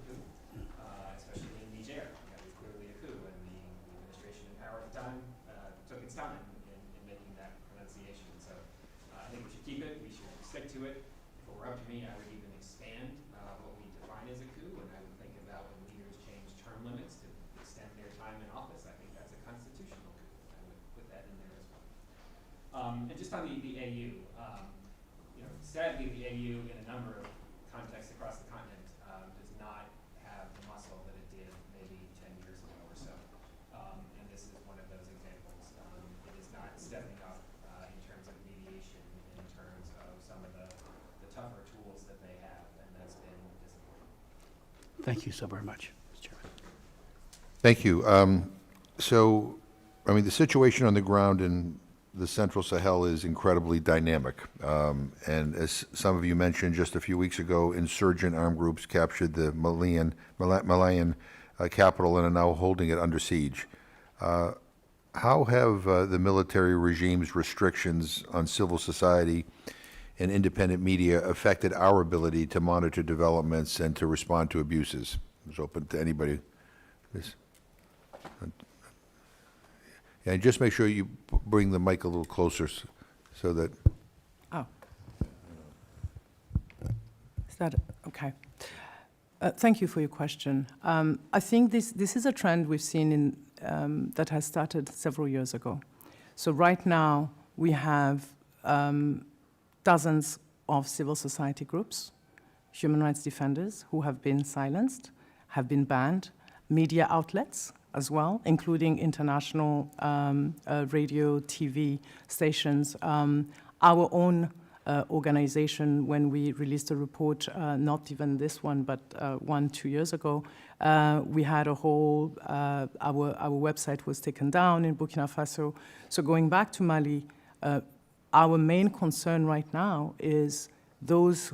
especially in Niger. That was clearly a coup, and the administration in power at the time took its time in making that pronunciation. So I think we should keep it, we should stick to it. If it were up to me, I would even expand what we define as a coup, and I would think about when leaders change term limits to extend their time in office. I think that's a And just on the AU, sadly, the AU in a number of contexts across the continent does not have the muscle that it did maybe 10 years ago or so. And this is one of those examples. It is not stepping up in terms of mediation, in terms of some of the tougher tools that they have, and that's been disappointing. Thank you so very much, Mr. Chairman. Thank you. The situation on the ground in the Central Sahel is incredibly dynamic. And as some of you mentioned just a few weeks ago, insurgent armed groups captured the Malian capital and are now holding it under siege. How have the military regime's restrictions on civil society and independent media affected our ability to monitor developments and to respond to abuses? It's open to anybody. Please. Yeah, and just make sure you bring the mic a little closer so that. Oh. Is that okay? Thank you for your question. I think this is a trend we've seen that has started several years ago. So right now we have dozens of civil society groups, human rights defenders who have been silenced, have been banned, media outlets as well, including international radio, TV stations. Our own organization, when we released a report, not even this one, but 2 years ago, we had a whole, our website was taken down in Burkina Faso. So going back to Mali, our main concern right now is those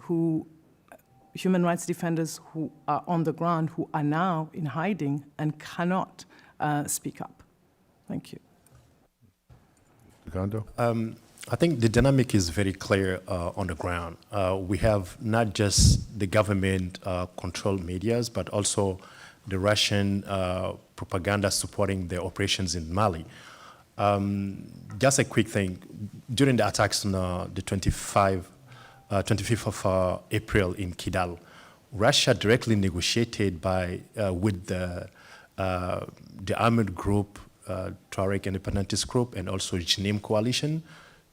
human rights defenders who are on the ground, who are now in hiding and cannot speak up. Thank you. Gondo? I think the dynamic is very clear on the ground. We have not just the government-controlled medias, but also the Russian propaganda supporting the operations in Mali. Just a quick thing. During the attacks on the 25th of April in Kidal, Russia directly negotiated with the armored group, Tuareg Independentist Group, and also Jenim Coalition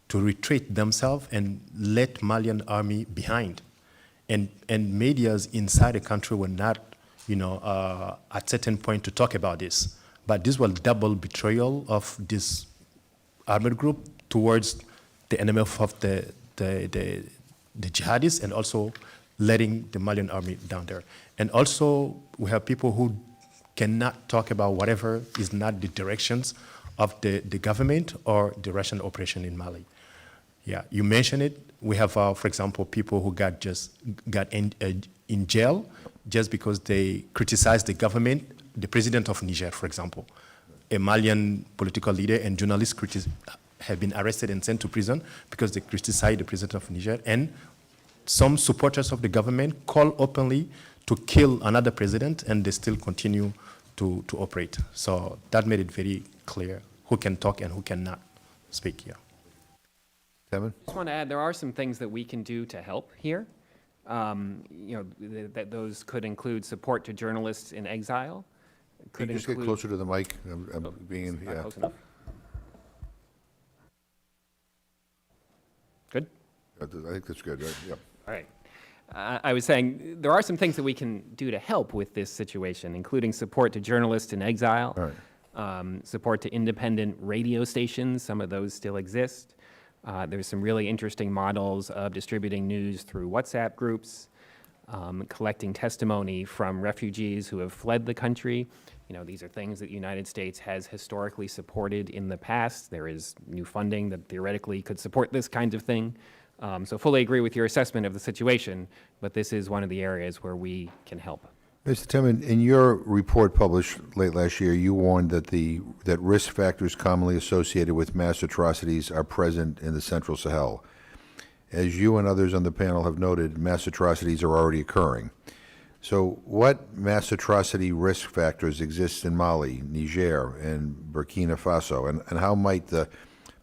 to retreat themselves and let Malian army behind. And medias inside the country were not, at certain point to talk about this. But this was double betrayal of this armored group towards the enemy of the jihadists, and also letting the Malian army down there. And also, we have people who cannot talk about whatever is not the directions of the government or the Russian operation in Mali. Yeah, you mentioned it. We have, for example, people who got in jail just because they criticized the government, the president of Niger, for example. A Malian political leader and journalist have been arrested and sent to prison because they criticized the president of Niger. And some supporters of the government call openly to kill another president, and they still continue to operate. So that made it very clear who can talk and who cannot speak here. Kevin? I just want to add, there are some things that we can do to help here. That those could include support to journalists in exile. Can you just get closer to the mic? I'm being in, Not yeah. close enough. Good? I think that's good, right? Yep. All right. I was saying there are some things that we can do to help with this situation, including support to journalists in exile, All right. support to independent radio stations. Some of those still exist. There's some really interesting models of distributing news through WhatsApp groups, collecting testimony from refugees who have fled the country. These are things that the United States has historically supported in the past. There is new funding that theoretically could support this kind of thing. So fully agree with your assessment of the situation, but this is one of the areas where we can help. Mr. Timmon, in your report published late last year, you warned that risk factors commonly associated with mass atrocities are present in the Central Sahel. As you and others on the panel have noted, mass atrocities are already occurring. So what mass atrocity risk factors exist in Mali, Niger, and Burkina Faso, and how might the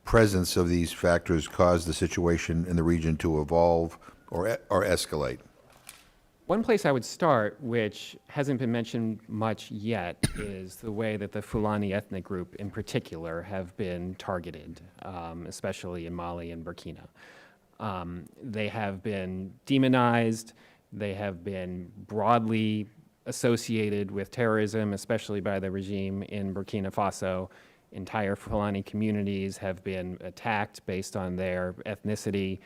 presence of these factors cause the situation in the region to evolve or escalate? One place I would start, which hasn't been mentioned much yet, is the way that the Fulani ethnic group in particular have been targeted, especially in Mali and Burkina. They have been demonized, they have been broadly associated with terrorism, especially by the regime in Burkina Faso. Entire Fulani communities have been attacked based on their ethnicity.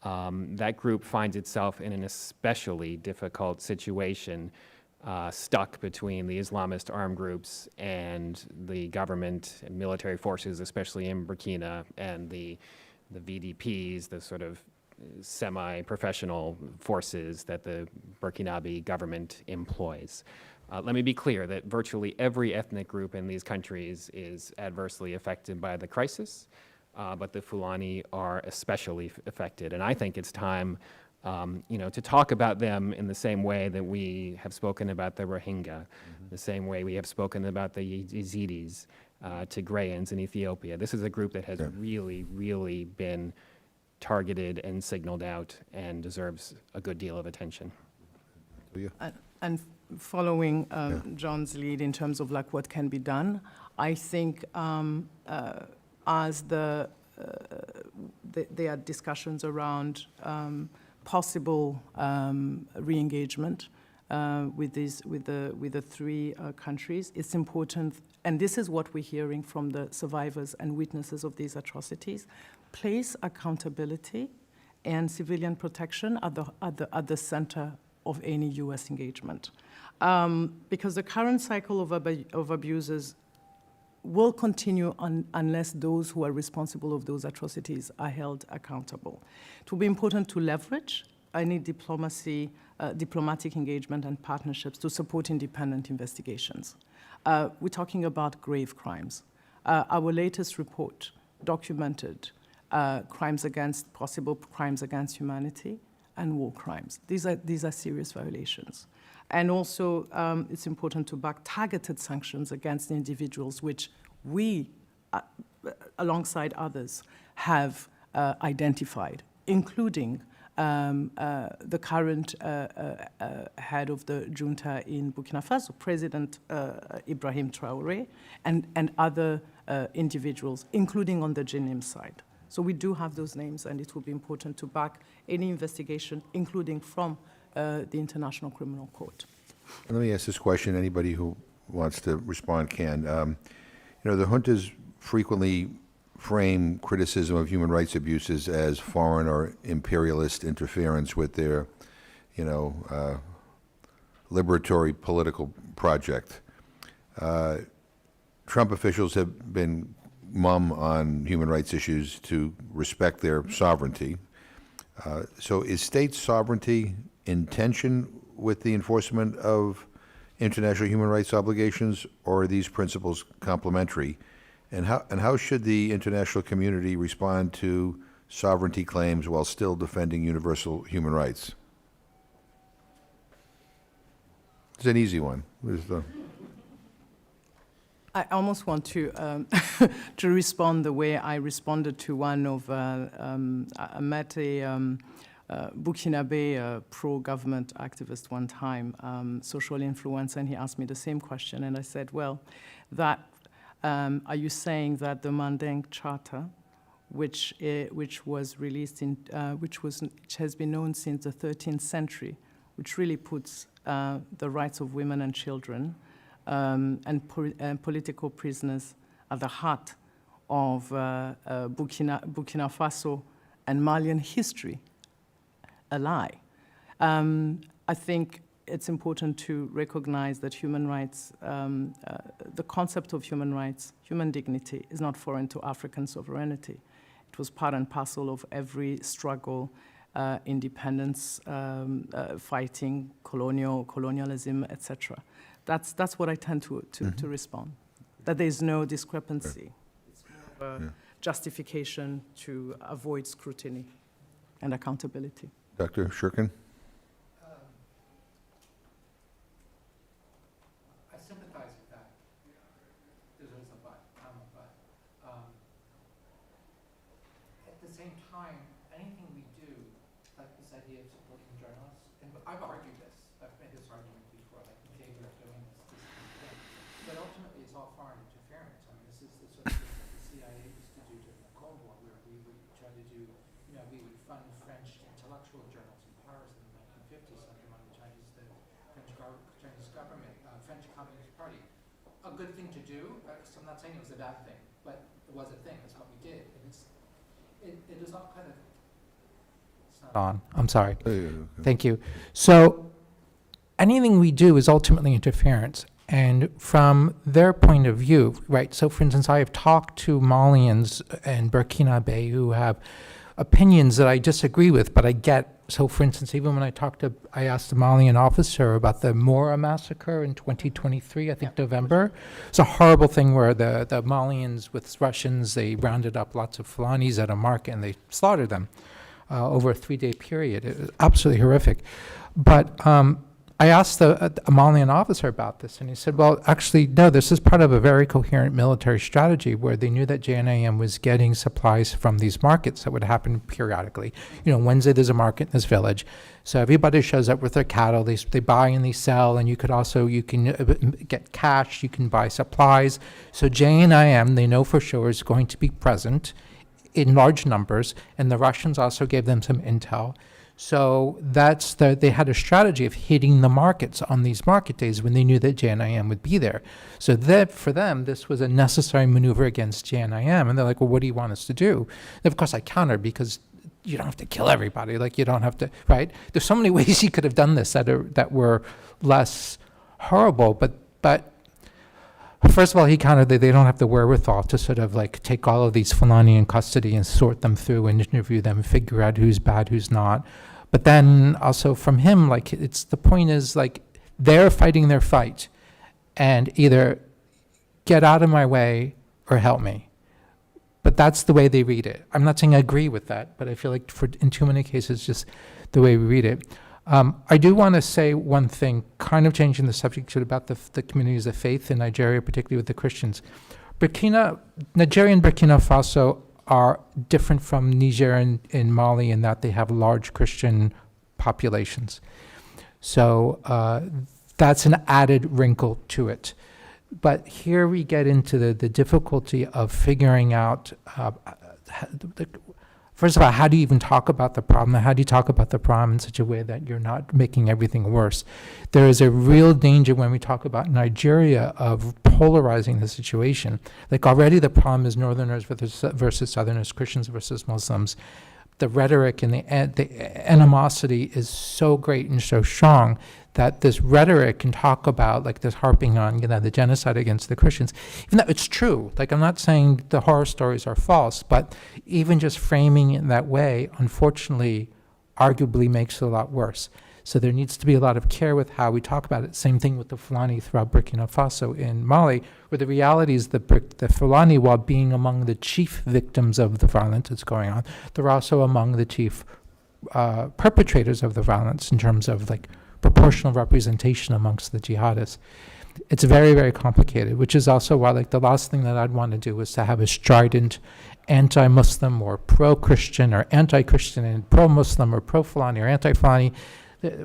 That group finds itself in an especially difficult situation, stuck between the Islamist armed groups and the government and military forces, especially in Burkina, and the VDPs, the sort of semi-professional forces that the Burkinabe government employs. Let me be clear that virtually every ethnic group in these countries is adversely affected by the crisis, but the Fulani are especially affected. And I think it's time, to talk about them in the same way that we have spoken about the Rohingya, the same way we have spoken about the Yazidis, Tigrayans in Ethiopia. This is a group that has really, really been targeted and signaled out and deserves a good deal of attention. And following John's lead in terms of like what can be done, I think as there are discussions around possible re-engagement with the three countries, it's important, and this is what we're hearing from the survivors and witnesses of these atrocities, place accountability and civilian protection at the center of any U.S. engagement. Because the current cycle of abuses will continue unless those who are responsible of those atrocities are held accountable. It will be important to leverage any diplomatic engagement and partnerships to support independent investigations. We're talking about grave crimes. Our latest report documented possible crimes against humanity and war crimes. These are serious violations. And also, it's important to back targeted sanctions against individuals, which we, alongside others, have identified, including the current head of the junta in Burkina Faso, President Ibrahim Traoré, and other individuals, including on the JNIM side. So we do have those names, and it will be important to back any investigation, including from the International Criminal Court. Let me ask this question. Anybody who wants to respond can. The juntas frequently frame criticism of human rights abuses as foreign or imperialist interference with their, liberatory political project. Trump officials have been mum on human rights issues to respect their sovereignty. So is state sovereignty in tension with the enforcement of international human rights obligations, or are these principles complementary? And how should the international community respond to sovereignty claims while still defending universal human rights? It's an easy one. I almost want to to respond the way I responded to one of I met a Burkinabe pro-government activist one time, social influencer, and he asked me the same question, and I said, well, are you saying that the Manding Charter, which was released in which has been known since the 13th century, which really puts the rights of women and children and political prisoners at the heart of Burkina Faso and Malian history, a lie? I think it's important to recognize that human rights, the concept of human rights, human dignity, is not foreign to African sovereignty. It was part and parcel of every struggle, independence, fighting, colonialism, etc. That's what I tend to respond, that there's no discrepancy. It's more of a justification to avoid scrutiny and accountability. Dr. Shurkin? I sympathize with that. There's a but, at the same time, anything we do, like this idea of supporting journalists, and I've argued this is all foreign interference. I mean, this is the sort of thing that the CIA used to do during the Cold War, where we would try to do, we would fund French intellectual journals in Paris in the 1950s, send them on the Chinese government, French Communist Party. A good thing to do, so I'm not saying it was a bad thing, but it was a thing, that's what we did. And it is all kind of, it's not on, I'm sorry. Thank you. So anything we do is ultimately interference. And from their point of view, right, so for instance, I have talked to Malians and Burkina who have opinions that I disagree with, but I get. So for instance, even when I asked a Malian officer about the Mora massacre in 2023, I think November. It's a horrible thing where the Malians with Russians, they rounded up lots of Fulanis at a market and they slaughtered them over a 3-day period. It was absolutely horrific. But I asked a Malian officer about this, and he said, well, actually, no, this is part of a very coherent military strategy where they knew that JNIM was getting supplies from these markets that would happen periodically. Wednesday there's a market in this village. So everybody shows up with their cattle, they buy and they sell, and you can get cash, you can buy supplies. So JNIM, they know for sure, is going to be present in large numbers, and the Russians also gave them some intel. So they had a strategy of hitting the markets on these market days when they knew that JNIM would be there. So that for them, this was a necessary maneuver against JNIM. And they're like, well, what do you want us to do? And of course, I countered because you don't have to kill everybody. Like, you don't have to, right? There's so many ways you could have done this that were less horrible. But first of all, he countered that they don't have the wherewithal to sort of like take all of these Fulani in custody and sort them through and interview them and figure out who's bad, who's not. But then also from him, like, the point is, like, they're fighting their fight and either get out of my way or help me. But that's the way they read it. I'm not saying I agree with that, but I feel like in too many cases, just the way we read it. I do want to say one thing, kind of changing the subject about the communities of faith in Nigeria, particularly with the Christians. Nigeria and Burkina Faso are different from Niger and Mali in that they have large Christian populations. So that's an added wrinkle to it. But here we get into the difficulty of figuring out, first of all, how do you even talk about the problem? How do you talk about the problem in such a way that you're not making everything worse? There is a real danger when we talk about Nigeria of polarizing the situation. Like, already the problem is Northerners versus Southerners, Christians versus Muslims. The rhetoric and the animosity is so great and so strong that this rhetoric can talk about, like, this harping on, the genocide against the Christians. Even though it's true, like, I'm not saying the horror stories are false, but even just framing it in that way, unfortunately, arguably makes it a lot worse. So there needs to be a lot of care with how we talk about it. Same thing with the Fulani throughout Burkina Faso in Mali, where the reality is the Fulani, while being among the chief victims of the violence that's going on, they're also among the chief perpetrators of the violence in terms of, like, proportional representation amongst the jihadists. It's very, very complicated, which is also why, like, the last thing that I'd want to do is to have a strident anti-Muslim or pro-Christian or anti-Christian and pro-Muslim or pro-Fulani or anti-Fulani.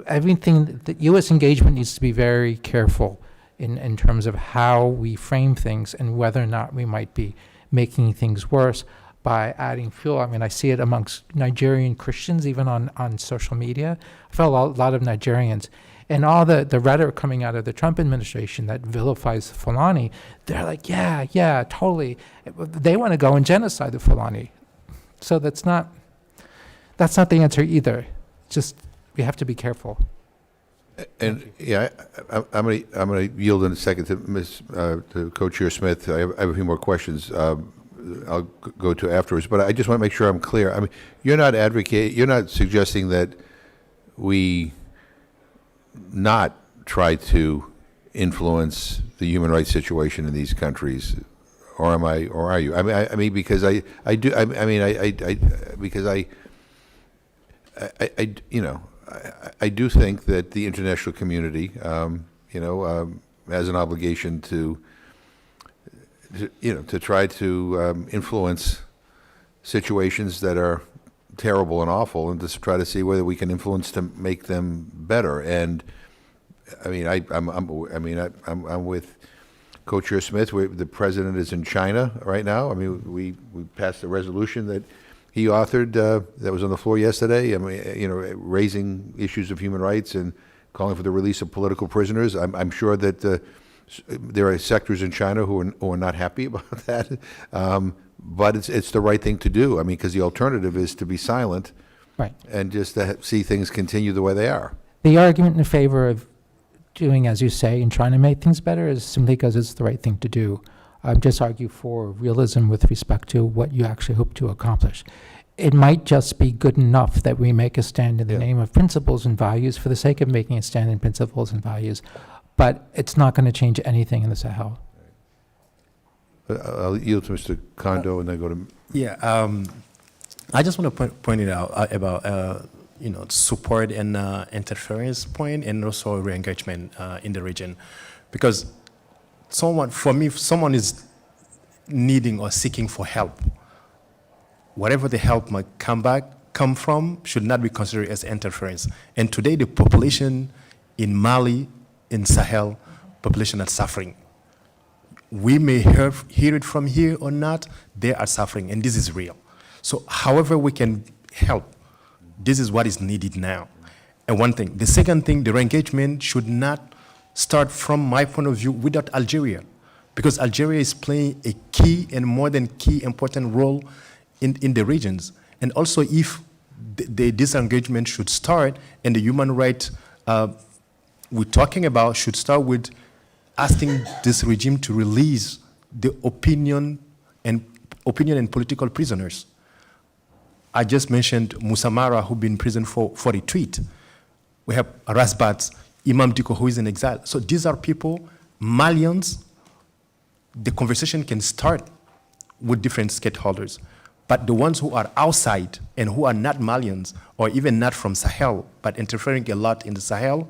Everything, the U.S. engagement needs to be very careful in terms of how we frame things and whether or not we might be making things worse by adding fuel. I mean, I see it amongst Nigerian Christians, even on social media. I felt a lot of Nigerians. And all the rhetoric coming out of the Trump administration that vilifies Fulani, they're like, yeah, totally. They want to go and genocide the Fulani. So that's not the answer either. Just, we have to be careful. And yeah, I'm going to yield in a second to Co-Chair Smith. I have a few more questions. I'll go to afterwards, but I just want to make sure I'm clear. I mean, you're not suggesting that we not try to influence the human rights situation in these countries, or am I? Or are you? I mean, because I do. I do think that the international community, has an obligation to try to influence situations that are terrible and awful, and to try to see whether we can influence to make them better. And I mean, I'm with Co-Chair Smith, the president is in China right now. I mean, we passed a resolution that he authored that was on the floor yesterday. I mean, raising issues of human rights and calling for the release of political prisoners. I'm sure that there are sectors in China who are not happy about that, but it's the right thing to do. I mean, because the alternative is to be silent, Right. and just to see things continue the way they are. The argument in favor of doing as you say and trying to make things better is simply because it's the right thing to do. Just argue for realism with respect to what you actually hope to accomplish. It might just be good enough that we make a stand in the Yeah. name of principles and values for the sake of making a stand in principles and values, but it's not going to change anything in the Sahel. I'll yield to Mr. Kondo and then go to... Yeah, I just want to point it out about support and interference point, and also re-engagement in the region, because if someone is needing or seeking for help, whatever the help might come from should not be considered as interference. And today, the population in Mali, in Sahel, population are suffering. We may hear it from here or not, they are suffering, and this is real. So however we can help, this is what is needed now. And one thing. The second thing, the re-engagement should not start from my point of view without Algeria, because Algeria is playing a key and more than key important role in the regions. And also if the disengagement should start, and the human rights we're talking about should start with asking this regime to release the opinion and political prisoners. I just mentioned Moussa Mara, who's been in prison for a tweet. We have Rasbat, Imam Diko, who is in exile. So these are people, Malians. The conversation can start with different stakeholders. But the ones who are outside and who are not Malians, or even not from Sahel, but interfering a lot in the Sahel,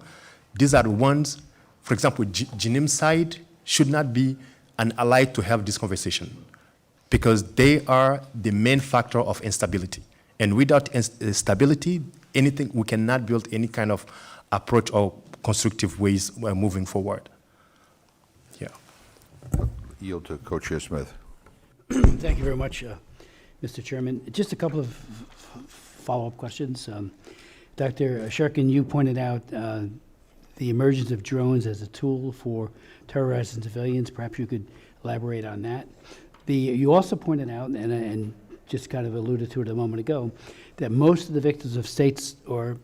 these are the ones, for example, Jinim side should not be an ally to have this conversation, because they are the main factor of instability. And without stability, we cannot build any kind of approach or constructive ways moving forward. Yeah. Yield to Co-Chair Smith. Thank you very much, Mr. Chairman. Just a couple of follow-up questions. Dr. Sherkin, you pointed out the emergence of drones as a tool for terrorizing civilians. Perhaps you could elaborate on that. You also pointed out, and just kind of alluded to it a moment ago, that most of the victims of states or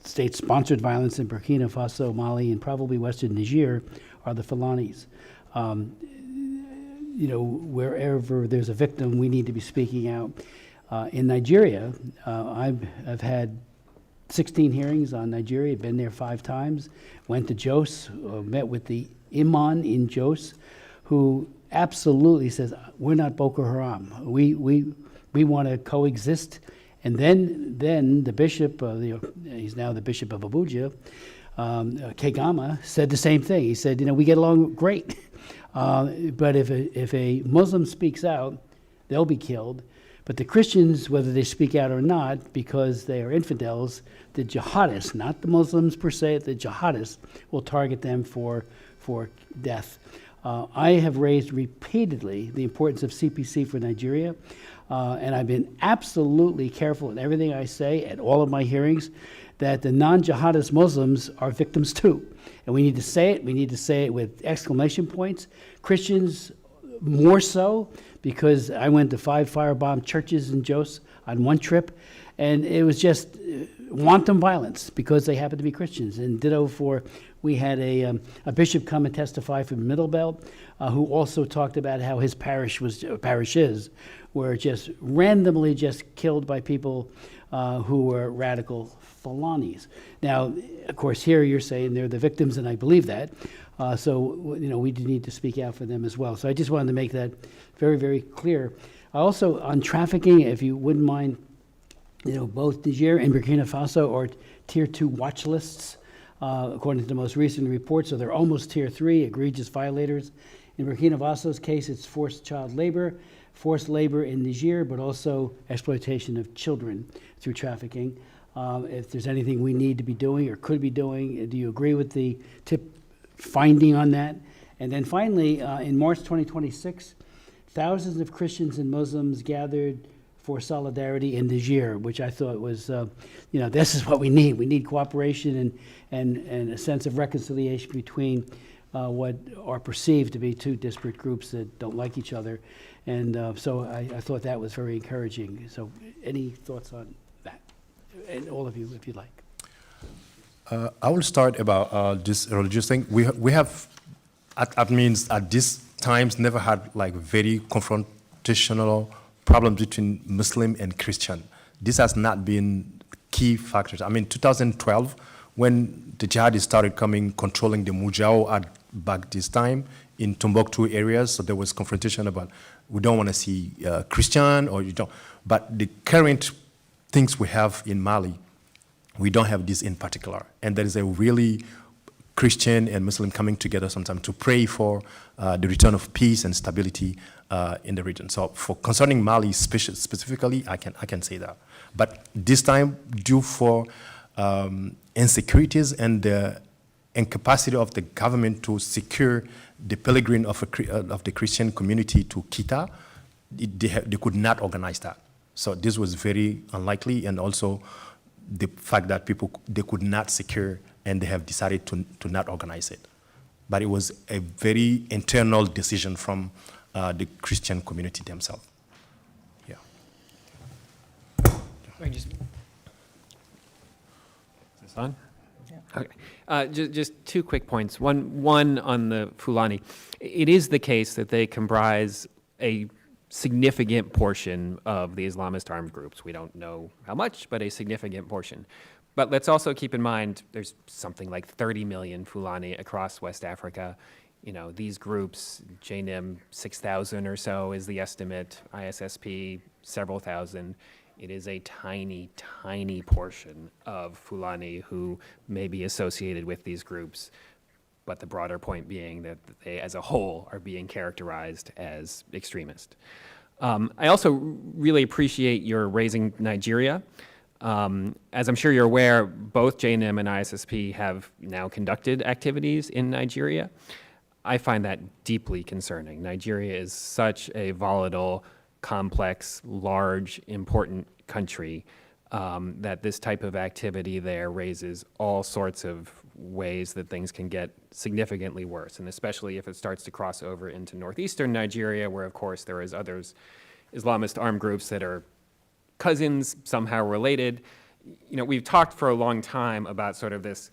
state-sponsored violence in Burkina Faso, Mali, and probably Western Niger are the Fulanis. Wherever there's a victim, we need to be speaking out. In Nigeria, I've had 16 hearings on Nigeria, been there 5 times, went to Jos, met with the imam in Jos, who absolutely says, we're not Boko Haram. We want to coexist. And then the bishop, he's now the bishop of Abuja, Kegama, said the same thing. He said, we get along great. But if a Muslim speaks out, they'll be killed. But the Christians, whether they speak out or not, because they are infidels, the jihadists, not the Muslims per se, the jihadists will target them for death. I have raised repeatedly the importance of CPC for Nigeria, and I've been absolutely careful in everything I say at all of my hearings that the non-jihadist Muslims are victims too. And we need to say it. We need to say it with exclamation points. Christians more so, because I went to 5 firebombed churches in Jos on one trip, and it was just wanton violence because they happened to be Christians. And ditto we had a bishop come and testify from Middle Belt, who also talked about how his parishes were just randomly just killed by people who were radical Fulanis. Now, of course, here you're saying they're the victims, and I believe that. So we do need to speak out for them as well. So I just wanted to make that very, very clear. Also, on trafficking, if you wouldn't mind, both Niger and Burkina Faso are Tier 2 watch lists, according to the most recent report. So they're almost Tier 3, egregious violators. In Burkina Faso's case, it's forced child labor, forced labor in Niger, but also exploitation of children through trafficking. If there's anything we need to be doing or could be doing, do you agree with the tip finding on that? And then finally, in March 2026, thousands of Christians and Muslims gathered for solidarity in Niger, which I thought was, this is what we need. We need cooperation and a sense of reconciliation between what are perceived to be two disparate groups that don't like each other. And so I thought that was very encouraging. So any thoughts on that? And all of you, if you'd like. I will start about this religious thing. We have, at these times, never had like very confrontational problems between Muslim and Christian. This has not been key factors. 2012, when the jihadists started coming, controlling the Mujao at back this time in Timbuktu areas, so there was confrontation about we don't want to see Christian or you don't. But the current things we have in Mali, we don't have this in particular. And there is a really Christian and Muslim coming together sometimes to pray for the return of peace and stability in the region. So for concerning Mali specifically, I can say that. But this time, due for insecurities and the incapacity of the government to secure the pilgrim of the Christian community to Kita, they could not organize that. So this was very unlikely, and also the fact that they could not secure, and they have decided to not organize it. But it was a very internal decision from the Christian community themselves. Yeah. Is this on? Yeah. Okay. Just two quick points. One on the Fulani. It is the case that they comprise a significant portion of the Islamist armed groups. We don't know how much, but a significant portion. But let's also keep in mind there's something like 30 million Fulani across West Africa. These groups, JNIM, 6,000 or so is the estimate, ISSP, several thousand. It is a tiny, tiny portion of Fulani who may be associated with these groups, but the broader point being that they, as a whole, are being characterized as extremist. I also really appreciate your raising Nigeria. As I'm sure you're aware, both JNIM and ISSP have now conducted activities in Nigeria. I find that deeply concerning. Nigeria is such a volatile, complex, large, important country that this type of activity there raises all sorts of ways that things can get significantly worse, and especially if it starts to cross over into northeastern Nigeria, where, of course, there is others Islamist armed groups that are cousins, somehow related. We've talked for a long time about sort of this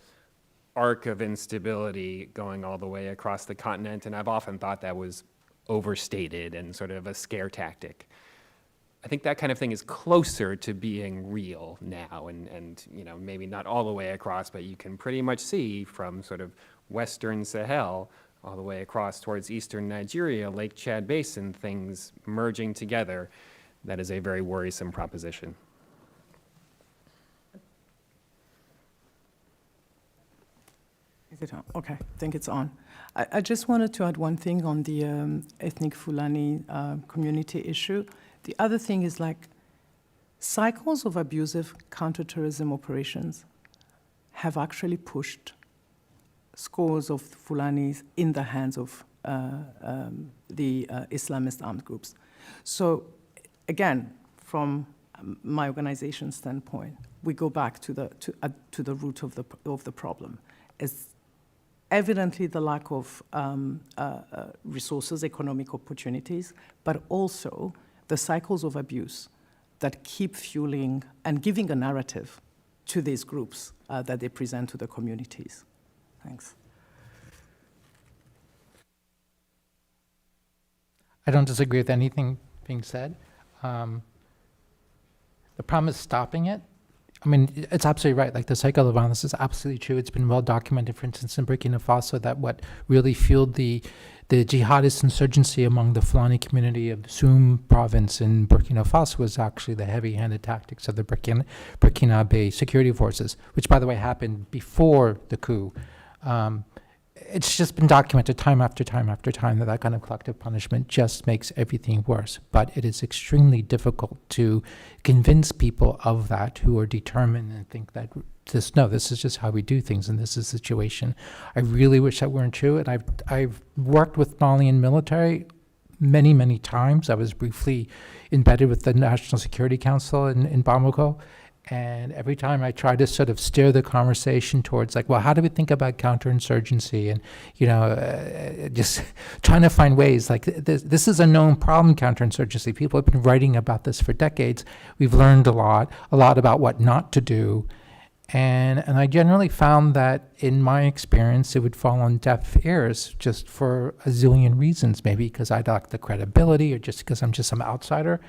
arc of instability going all the way across the continent, and I've often thought that was overstated and sort of a scare tactic. I think that kind of thing is closer to being real now, and maybe not all the way across, but you can pretty much see from sort of Western Sahel all the way across towards eastern Nigeria, Lake Chad Basin, things merging together. That is a very worrisome proposition. Is it on? Okay, I think it's on. I just wanted to add one thing on the ethnic Fulani community issue. The other thing is cycles of abusive counterterrorism operations have actually pushed scores of Fulanis in the hands of the Islamist armed groups. So again, from my organization's standpoint, we go back to the root of the problem. It's evidently the lack of resources, economic opportunities, but also the cycles of abuse that keep fueling and giving a narrative to these groups that they present to the communities. Thanks. I don't disagree with anything being said. The problem is stopping it. It's absolutely right. Like, the cycle of violence is absolutely true. It's been well documented, for instance, in Burkina Faso, that what really fueled the jihadist insurgency among the Fulani community of Soum province in Burkina Faso was actually the heavy-handed tactics of the Burkinabe security forces, which, by the way, happened before the coup. it's just been documented time after time after time that that kind of collective punishment just makes everything worse. But it is extremely difficult to convince people of that who are determined and think that this is just how we do things and this is the situation. I really wish that weren't true. And I've worked with Malian military many, many times. I was briefly embedded with the National Security Council in Bamako. And every time I try to sort of steer the conversation towards like, well, how do we think about counterinsurgency? And, just trying to find ways like this is a known problem, counterinsurgency. People have been writing about this for decades. We've learned a lot about what not to do. And I generally found that in my experience, it would fall on deaf ears just for a zillion reasons, maybe because I lack the credibility or just because I'm just some outsider.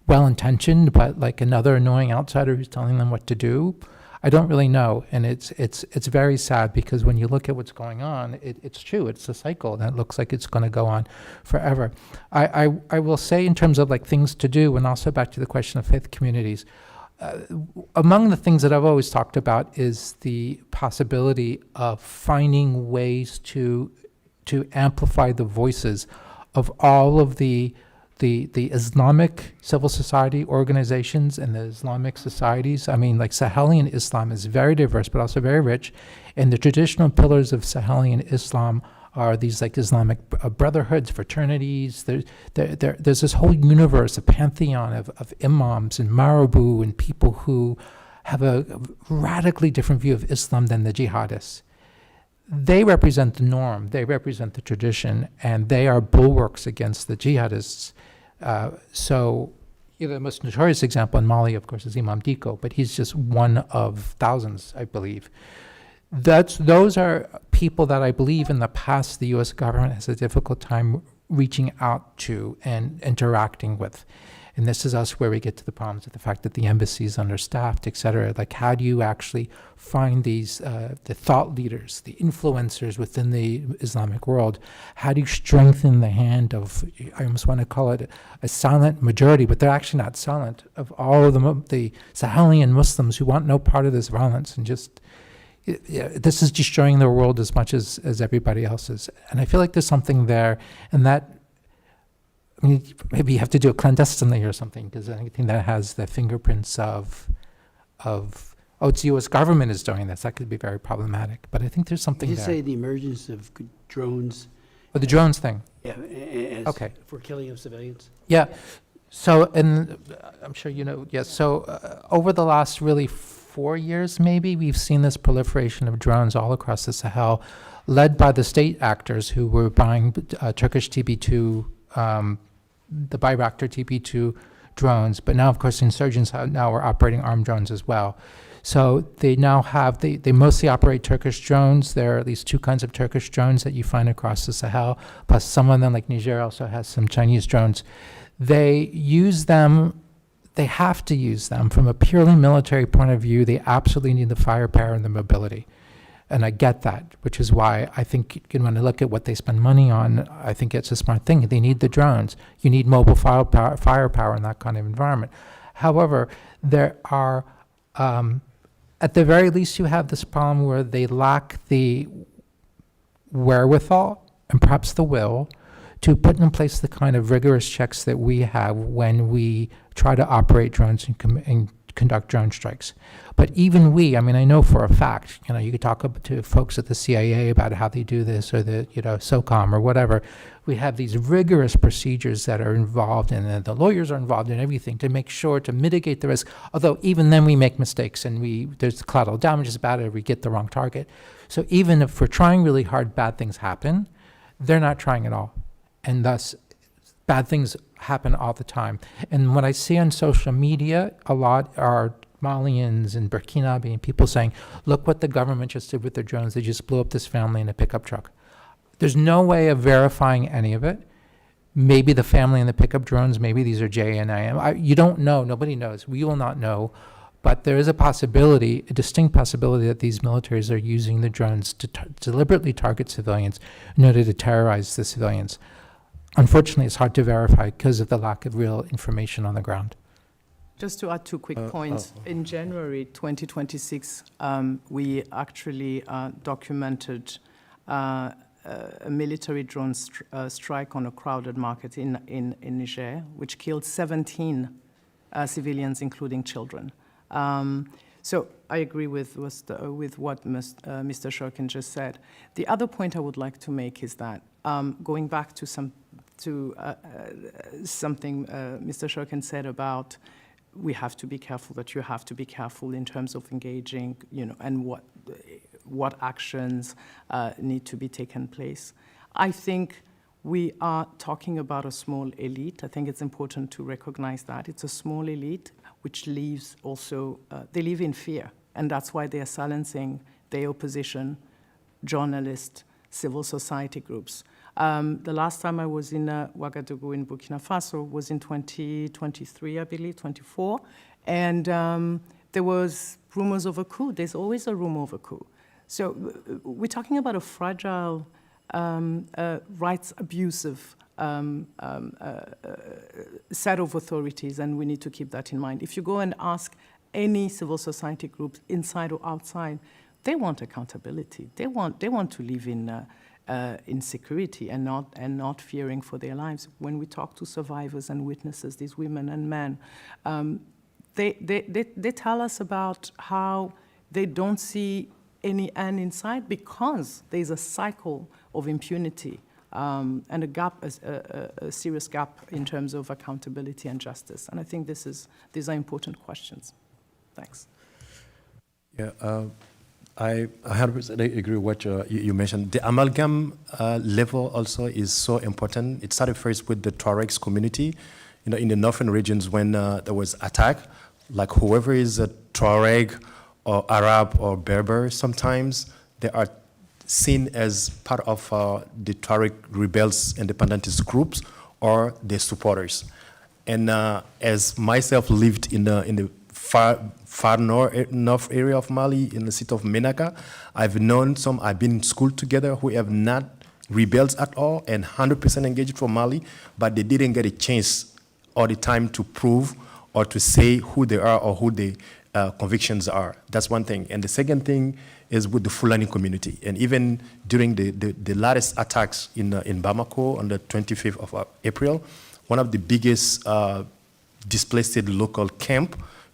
Well-intentioned, but like another annoying outsider who's telling them what to do. I don't really know, and it's very sad because when you look at what's going on, it's true. It's a cycle that looks like it's going to go on forever. I will say in terms of like things to do, and also back to the question of faith communities, among the things that I've always talked about is the possibility of finding ways to amplify the voices of all of the Islamic civil society organizations and the Islamic societies. I mean, like Sahelian Islam is very diverse, but also very rich. And the traditional pillars of Sahelian Islam are these like Islamic brotherhoods, fraternities. There's this whole universe, a pantheon of imams and marabout and people who have a radically different view of Islam than the jihadists. They represent the norm, they represent the tradition, and they are bulwarks against the jihadists. The most notorious example in Mali, of course, is Imam Diko, but he's just one of thousands, I believe. Those are people that I believe in the past the U.S. government has a difficult time reaching out to and interacting with. And this is us where we get to the problems of the fact that the embassy is understaffed, et cetera. Like, how do you actually find these, the thought leaders, the influencers within the Islamic world? How do you strengthen the hand of, I almost want to call it a silent majority, but they're actually not silent, of all of the Sahelian Muslims who want no part of this violence and just, this is destroying their world as much as everybody else's. And I feel like there's something there, and that, I mean, maybe you have to do it clandestinely or something, because anything that has the fingerprints of it's the U.S. government is doing this, that could be very problematic. But I think there's something You there. say the emergence of drones. Oh, the drones thing. Yeah, Okay. for killing of civilians. Yeah. So, and I'm sure you know, yes. So over the last really 4 years, maybe, we've seen this proliferation of drones all across the Sahel, led by the state actors who were buying Turkish TB2, the Bayraktar TB2 drones, but now, of course, insurgents now are operating armed drones as well. So they now have, they mostly operate Turkish drones. There are at least two kinds of Turkish drones that you find across the Sahel, plus some of them, like Niger, also has some Chinese drones. They use them, they have to use them from a purely military point of view. They absolutely need the firepower and the mobility. And I get that, which is why I think when I look at what they spend money on, I think it's a smart thing. They need the drones. You need mobile firepower in that kind of environment. However, there are, at the very least, you have this problem where they lack the wherewithal and perhaps the will to put in place the kind of rigorous checks that we have when we try to operate drones and conduct drone strikes. But even we, I mean, I know for a fact, you could talk to folks at the CIA about how they do this, or the, SOCOM or whatever. We have these rigorous procedures that are involved, and the lawyers are involved in everything to make sure to mitigate the risk. Although even then we make mistakes, and there's collateral damages about it, or we get the wrong target. So even if we're trying really hard, bad things happen. They're not trying at all. And thus, bad things happen all the time. And what I see on social media a lot are Malians and Burkina and people saying, look what the government just did with their drones. They just blew up this family in a pickup truck. There's no way of verifying any of it. Maybe the family in the pickup drones, maybe these are JNIM. You don't know. Nobody knows. We will not know. But there is a possibility, a distinct possibility, that these militaries are using the drones to deliberately target civilians in order to terrorize the civilians. Unfortunately, it's hard to verify because of the lack of real information on the ground. Just to add two quick points. In January 2026, we actually documented a military drone strike on a crowded market in Niger, which killed 17 civilians, including children. So I agree with what Mr. Shurkin just said. The other point I would like to make is that going back to something Mr. Shurkin said about we have to be careful, that you have to be careful in terms of engaging, and what actions need to be taken place. I think we are talking about a small elite. I think it's important to recognize that. It's a small elite which lives also, they live in fear, and that's why they are silencing their opposition, journalists, civil society groups. The last time I was in Ouagadougou in Burkina Faso was in 2023, I believe, 24, and there was rumors of a coup. There's always a rumor of a coup. So we're talking about a fragile, rights abusive set of authorities, and we need to keep that in mind. If you go and ask any civil society group, inside or outside, they want accountability. They want to live in security and not fearing for their lives. When we talk to survivors and witnesses, these women and men, they tell us about how they don't see any end in sight because there's a cycle of impunity and a gap, a serious gap in terms of accountability and justice. And I think these are important questions. Thanks. Yeah, I 100% agree with what you mentioned. The amalgam level also is so important. It started first with the Tuaregs community, in the northern regions when there was attack, like whoever is a Tuareg or Arab or Berber, sometimes they are seen as part of the Tuareg rebels, independentist groups, or their supporters. And as myself lived in the far north area of Mali, in the city of Menaka, I've been in school together who have not rebels at all and 100% engaged for Mali, but they didn't get a chance all the time to prove or to say who they are or who their convictions are. That's one thing. And the second thing is with the Fulani community. And even during the latest attacks in Bamako on the 25th of April, one of the biggest displaced local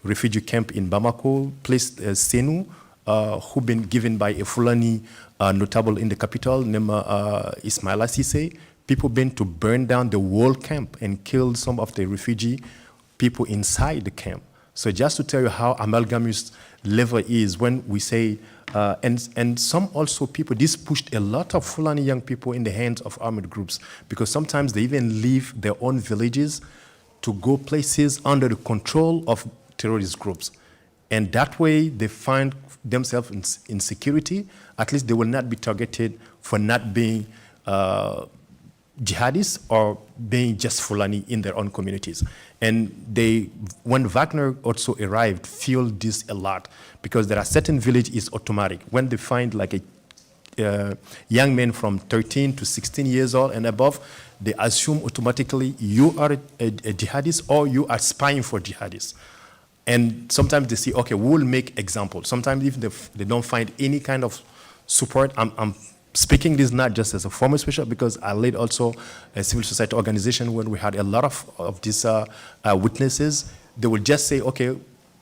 refugee camp in Bamako, placed Senu, who been given by a Fulani notable in the capital named Ismaila Cissé. People been to burn down the whole camp and kill some of the refugee people inside the camp. So just to tell you how amalgamous level is when we say, and some also people, this pushed a lot of Fulani young people in the hands of armed groups because sometimes they even leave their own villages to go places under the control of terrorist groups. And that way they find themselves in security. At least they will not be targeted for not being jihadists or being just Fulani in their own communities. And when Wagner also arrived, fueled this a lot because there are certain villages is automatic. When they find like a young man from 13 to 16 years old and above, they assume automatically you are a jihadist or you are spying for jihadists. And sometimes they say, okay, we'll make examples. Sometimes if they don't find any kind of support, I'm speaking this not just as a former special because I led also a civil society organization when we had a lot of these witnesses. They will just say, okay,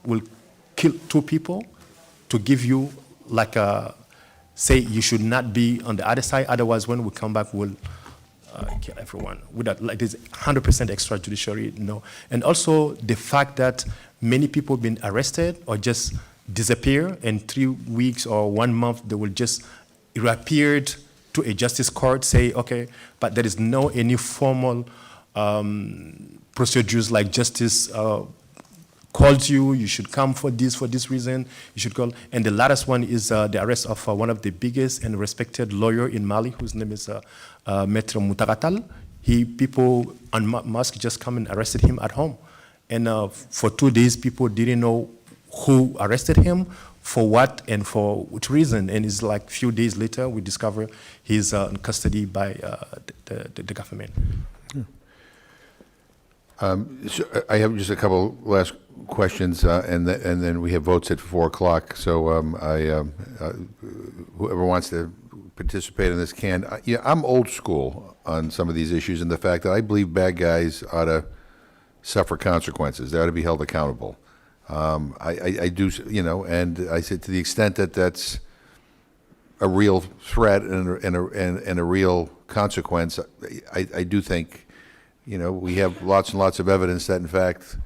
we'll kill 2 people to give you say you should not be on the other side. Otherwise, when we come back, we'll kill everyone. Without this 100% extrajudicial, And also the fact that many people have been arrested or just disappear, and 3 weeks or 1 month, they will just appeared to a justice court, say, okay, but there is no any formal procedures like justice calls you should come for this reason, you should call. And the latest one is the arrest of one of the biggest and respected lawyer in Mali, whose name is Maître Moutagatal. People on mask just come and arrested him at home. And for 2 days, people didn't know who arrested him, for what and for which reason. And it's like a few days later, we discover he's in custody by the government. So I have just a couple last questions, and then we have votes at 4 o'clock. So whoever wants to participate in this can. Yeah, I'm old school on some of these issues in the fact that I believe bad guys ought to suffer consequences. They ought to be held accountable. I do, and I said to the extent that that's a real threat and a real consequence, I do think, we have lots and lots of evidence that, in fact,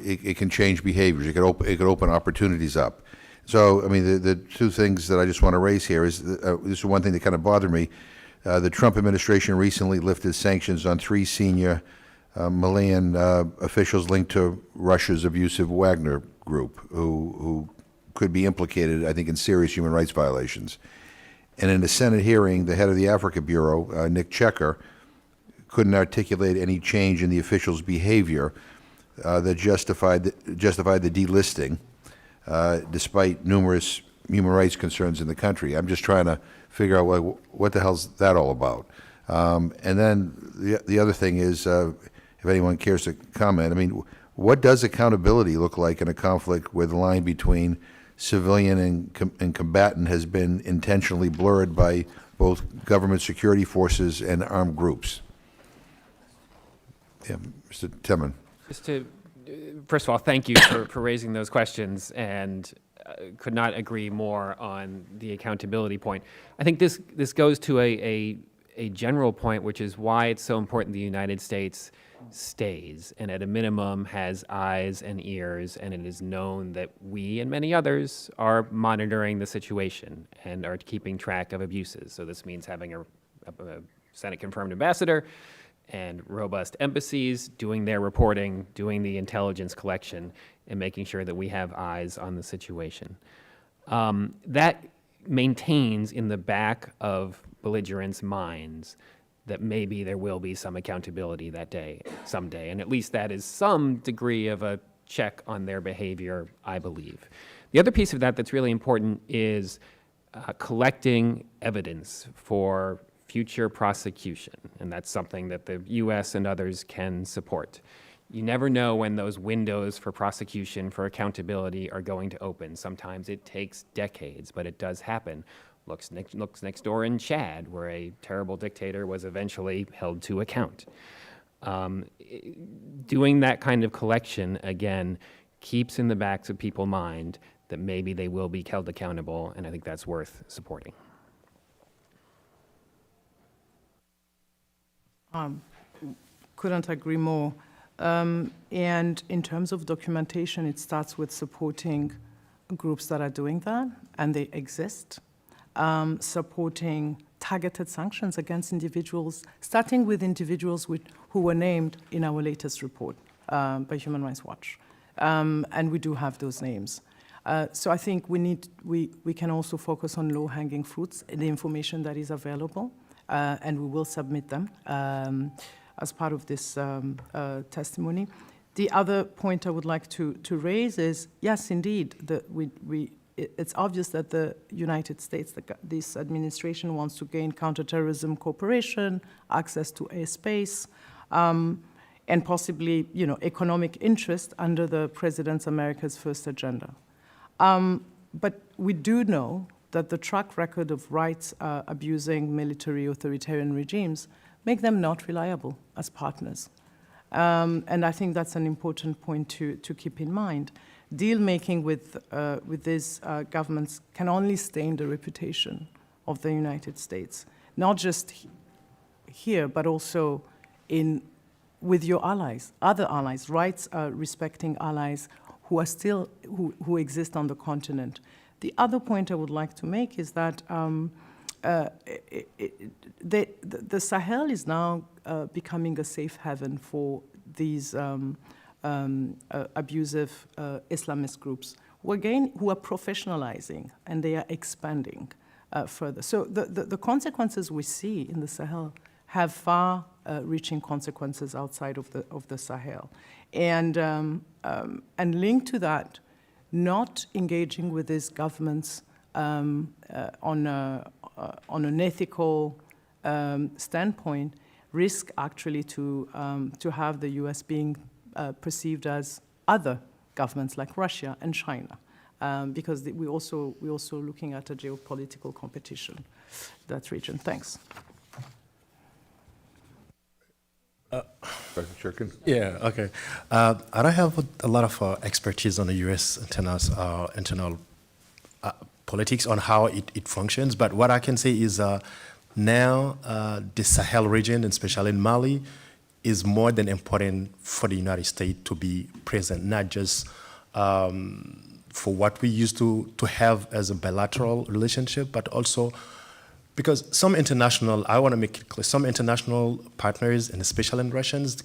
it can change behaviors. It could open opportunities up. So, I mean, the two things that I just want to raise here is, this is one thing that kind of bothered me. The Trump administration recently lifted sanctions on 3 senior Malian officials linked to Russia's abusive Wagner group, who could be implicated, I think, in serious human rights violations. And in a Senate hearing, the head of the Africa Bureau, Nick Checker, couldn't articulate any change in the officials' behavior that justified the delisting, despite numerous human rights concerns in the country. I'm just trying to figure out what the hell's that all about. And then the other thing is, if anyone cares to comment, I mean, what does accountability look like in a conflict where the line between civilian and combatant has been intentionally blurred by both government security forces and armed groups? Yeah, Mr. Timmerman. Just to, first of all, thank you for raising those questions, and could not agree more on the accountability point. I think this goes to a general point, which is why it's so important the United States stays, and at a minimum has eyes and ears, and it is known that we and many others are monitoring the situation and are keeping track of abuses. So this means having a Senate-confirmed ambassador and robust embassies doing their reporting, doing the intelligence collection, and making sure that we have eyes on the situation. That maintains in the back of belligerents' minds that maybe there will be some accountability that day, someday, and at least that is some degree of a check on their behavior, I believe. The other piece of that that's really important is collecting evidence for future prosecution, and that's something that the U.S. and others can support. You never know when those windows for prosecution, for accountability are going to open. Sometimes it takes decades, but it does happen. Looks next door in Chad, where a terrible dictator was eventually held to account. Doing that kind of collection, again, keeps in the backs of people's mind that maybe they will be held accountable, and I think that's worth supporting. Couldn't agree more. And in terms of documentation, it starts with supporting groups that are doing that, and they exist. Supporting targeted sanctions against individuals, starting with individuals who were named in our latest report by Human Rights Watch. And we do have those names. So I think we can also focus on low-hanging fruits, the information that is available, and we will submit them as part of this testimony. The other point I would like to raise is, yes, indeed, it's obvious that the United States, this administration wants to gain counterterrorism cooperation, access to airspace, and possibly, economic interest under the President's America's First agenda. But we do know that the track record of rights abusing military authoritarian regimes make them not reliable as partners. And I think that's an important point to keep in mind. Deal-making with these governments can only stain the reputation of the United States, not just here, but also with your allies, other allies, rights-respecting allies who are still who exist on the continent. The other point I would like to make is that the Sahel is now becoming a safe haven for these abusive Islamist groups who are professionalizing, and they are expanding further. So the consequences we see in the Sahel have far-reaching consequences outside of the Sahel, and linked to that, not engaging with these governments on an ethical standpoint risk actually to have the U.S. being perceived as other governments like Russia and China, because we're also looking at a geopolitical competition. that region. Thanks. Dr. Shurkin? Yeah, okay. I don't have a lot of expertise on the U.S. internal politics on how it functions, but what I can say is now the Sahel region, and especially in Mali, is more than important for the United States to be present, not just for what we used to have as a bilateral relationship, but also because some international, I want to make it clear, some international partners, and especially in Russians,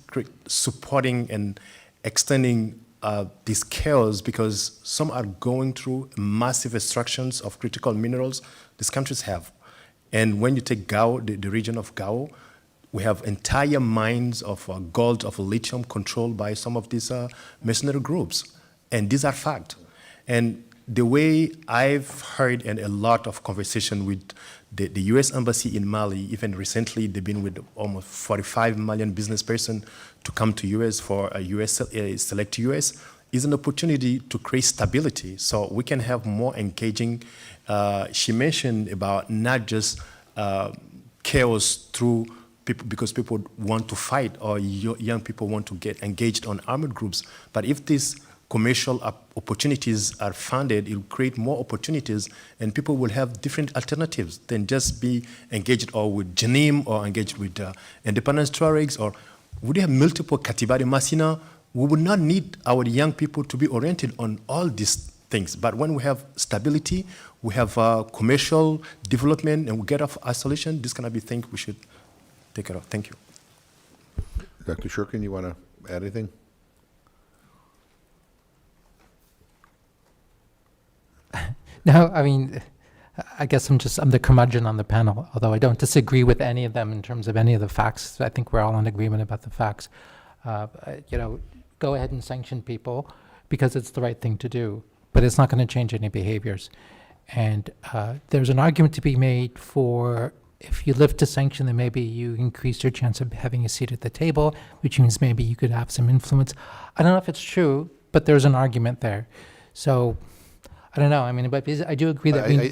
supporting and extending this chaos because some are going through massive extractions of critical minerals these countries have. And when you take Gao, the region of Gao, we have entire mines of gold, of lithium controlled by some of these mercenary groups. And these are facts. And the way I've heard in a lot of conversation with the U.S. Embassy in Mali, even recently, they've been with almost 45 million business person to come to U.S. for a select U.S., is an opportunity to create stability so we can have more engaging. She mentioned about not just chaos through people because people want to fight or young people want to get engaged on armored groups, but if these commercial opportunities are funded, it will create more opportunities and people will have different alternatives than just be engaged or with Janim or engaged with independence Tuaregs, or would have multiple Katibari Masina. We would not need our young people to be oriented on all these things. But when we have stability, we have commercial development, and we get off isolation, this kind of be things we should take care of. Thank you. Dr. Shurkin, you want to add anything? No, I mean, I guess I'm the curmudgeon on the panel, although I don't disagree with any of them in terms of any of the facts. I think we're all in agreement about the facts. Go ahead and sanction people because it's the right thing to do, but it's not going to change any behaviors. And there's an argument to be made for if you lift a sanction, then maybe you increase your chance of having a seat at the table, which means maybe you could have some influence. I don't know if it's true, but there's an argument there. So I don't know. I mean, but I do agree that we need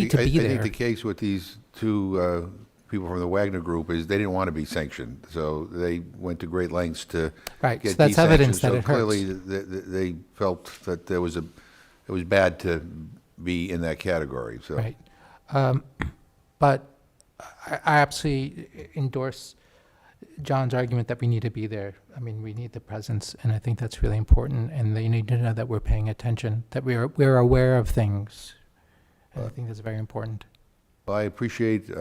to be there. I think the case with these two people from the Wagner Group is they didn't want to be sanctioned, so they went to great lengths to Right, get so that's evidence that so it clearly hurts. they felt that it was bad to be in that category. So. Right. But I absolutely endorse John's argument that we need to be there. I mean, we need the presence, and I think that's really important. And you need to know that we're paying attention, that we're aware of things. And I think that's very important. Well, I appreciate,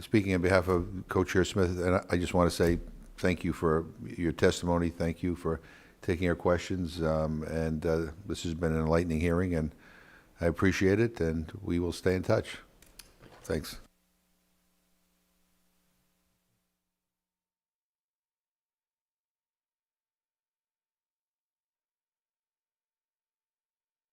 speaking on behalf of Co-Chair Smith, and I just want to say thank you for your testimony. Thank you for taking our questions. And this has been an enlightening hearing, and I appreciate it, and we will stay in touch. Thanks.